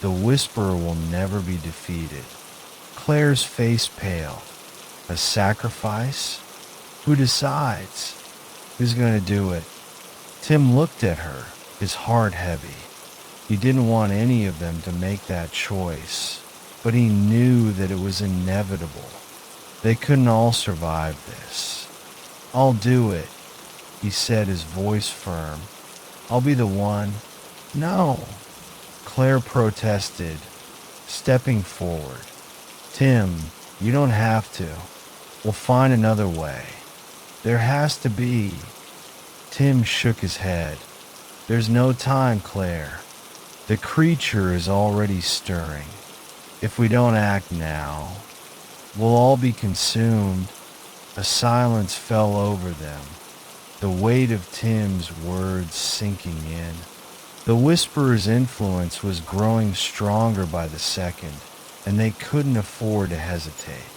the whisperer will never be defeated. Claire's face paled. A sacrifice? Who decides? Who's going to do it? Tim looked at her, his heart heavy. He didn't want any of them to make that choice, but he knew that it was inevitable. They couldn't all survive this. I'll do it, he said, his voice firm. I'll be the one. No, Claire protested, stepping forward. Tim, you don't have to. We'll find another way. There has to be. Tim shook his head. There's no time, Claire. The creature is already stirring. If we don't act now, we'll all be consumed. A silence fell over them, the weight of Tim's words sinking in. The whisperer's influence was growing stronger by the second, and they couldn't afford to hesitate.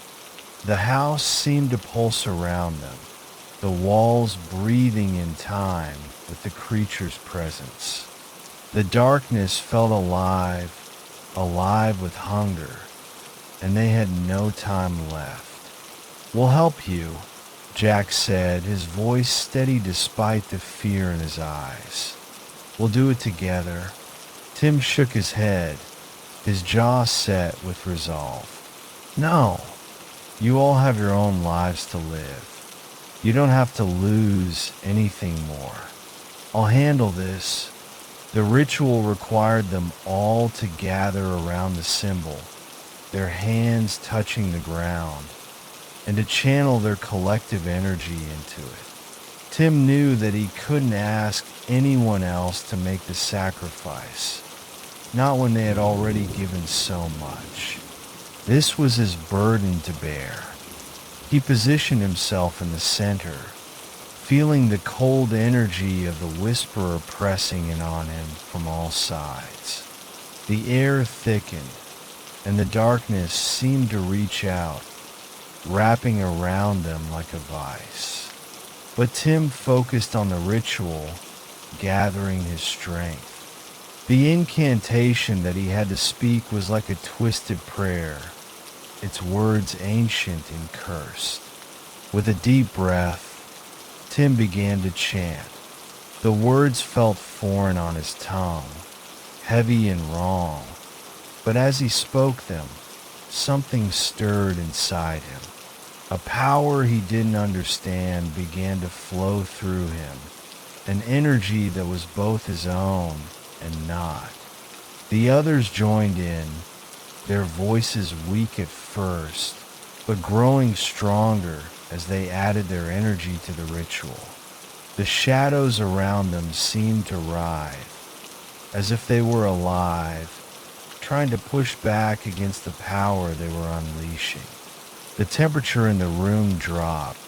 The house seemed to pulse around them, the walls breathing in time with the creature's presence. The darkness felt alive with hunger, and they had no time left. We'll help you, Jack said, his voice steady despite the fear in his eyes. We'll do it together. Tim shook his head, his jaw set with resolve. No, you all have your own lives to live. You don't have to lose anything more. I'll handle this. The ritual required them all to gather around the symbol, their hands touching the ground, and to channel their collective energy into it. Tim knew that he couldn't ask anyone else to make the sacrifice, not when they had already given so much. This was his burden to bear. He positioned himself in the center, feeling the cold energy of the whisperer pressing in on him from all sides. The air thickened, and the darkness seemed to reach out, wrapping around them like a vice. But Tim focused on the ritual, gathering his strength. The incantation that he had to speak was like a twisted prayer, its words ancient and cursed. With a deep breath, Tim began to chant. The words felt foreign on his tongue, heavy and wrong, but as he spoke them, something stirred inside him. A power he didn't understand began to flow through him, an energy that was both his own and not. The others joined in, their voices weak at first, but growing stronger as they added their energy to the ritual. The shadows around them seemed to writhe, as if they were alive, trying to push back against the power they were unleashing. The temperature in the room dropped,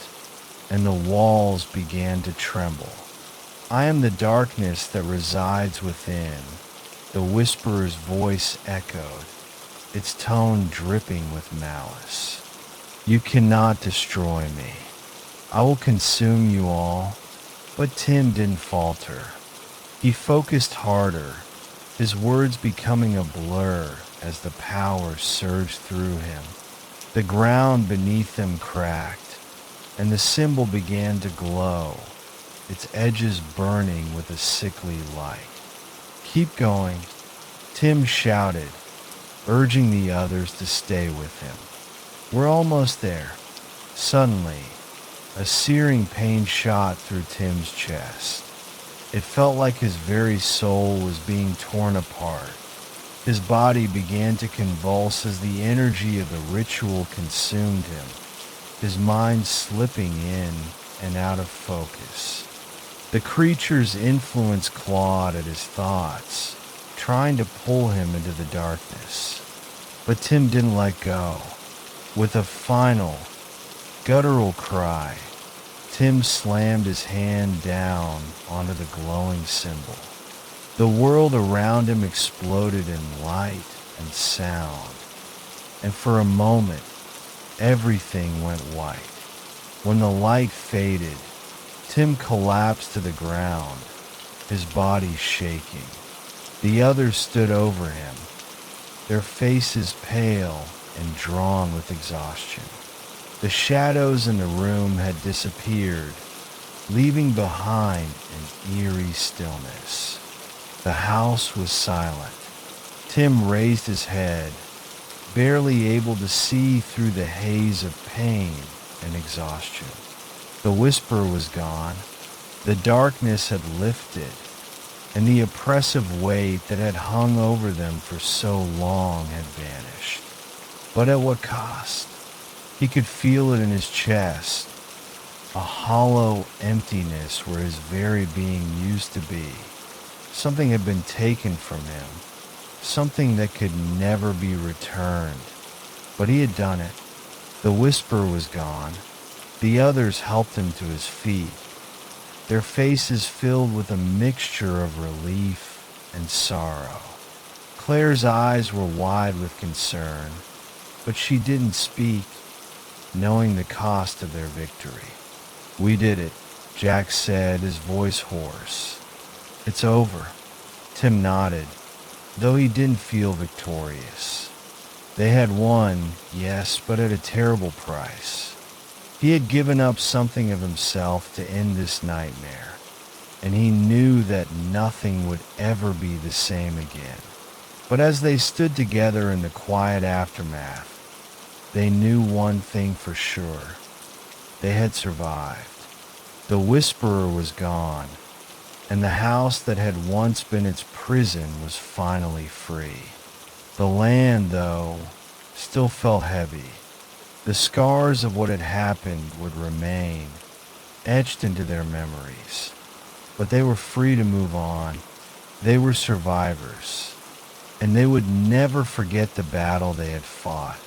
and the walls began to tremble. "I am the darkness that resides within," the whisperer's voice echoed, its tone dripping with malice. "You cannot destroy me. I will consume you all." But Tim didn't falter. He focused harder, his words becoming a blur as the power surged through him. The ground beneath them cracked, and the symbol began to glow, its edges burning with a sickly light. "Keep going," Tim shouted, urging the others to stay with him. "We're almost there." Suddenly, a searing pain shot through Tim's chest. It felt like his very soul was being torn apart. His body began to convulse as the energy of the ritual consumed him, his mind slipping in and out of focus. The creature's influence clawed at his thoughts, trying to pull him into the darkness. But Tim didn't let go. With a final, guttural cry, Tim slammed his hand down onto the glowing symbol. The world around him exploded in light and sound, and for a moment, everything went white. When the light faded, Tim collapsed to the ground, his body shaking. The others stood over him, their faces pale and drawn with exhaustion. The shadows in the room had disappeared, leaving behind an eerie stillness. The house was silent. Tim raised his head, barely able to see through the haze of pain and exhaustion. The whisper was gone. The darkness had lifted, and the oppressive weight that had hung over them for so long had vanished. But at what cost? He could feel it in his chest, a hollow emptiness where his very being used to be. Something had been taken from him, something that could never be returned. But he had done it. The whisper was gone. The others helped him to his feet, their faces filled with a mixture of relief and sorrow. Claire's eyes were wide with concern, but she didn't speak, knowing the cost of their victory. "We did it," Jack said, his voice hoarse. "It's over." Tim nodded, though he didn't feel victorious. They had won, yes, but at a terrible price. He had given up something of himself to end this nightmare, and he knew that nothing would ever be the same again. But as they stood together in the quiet aftermath, they knew one thing for sure. They had survived. The whisperer was gone, and the house that had once been its prison was finally free. The land, though, still felt heavy. The scars of what had happened would remain, etched into their memories. But they were free to move on. They were survivors, and they would never forget the battle they had fought.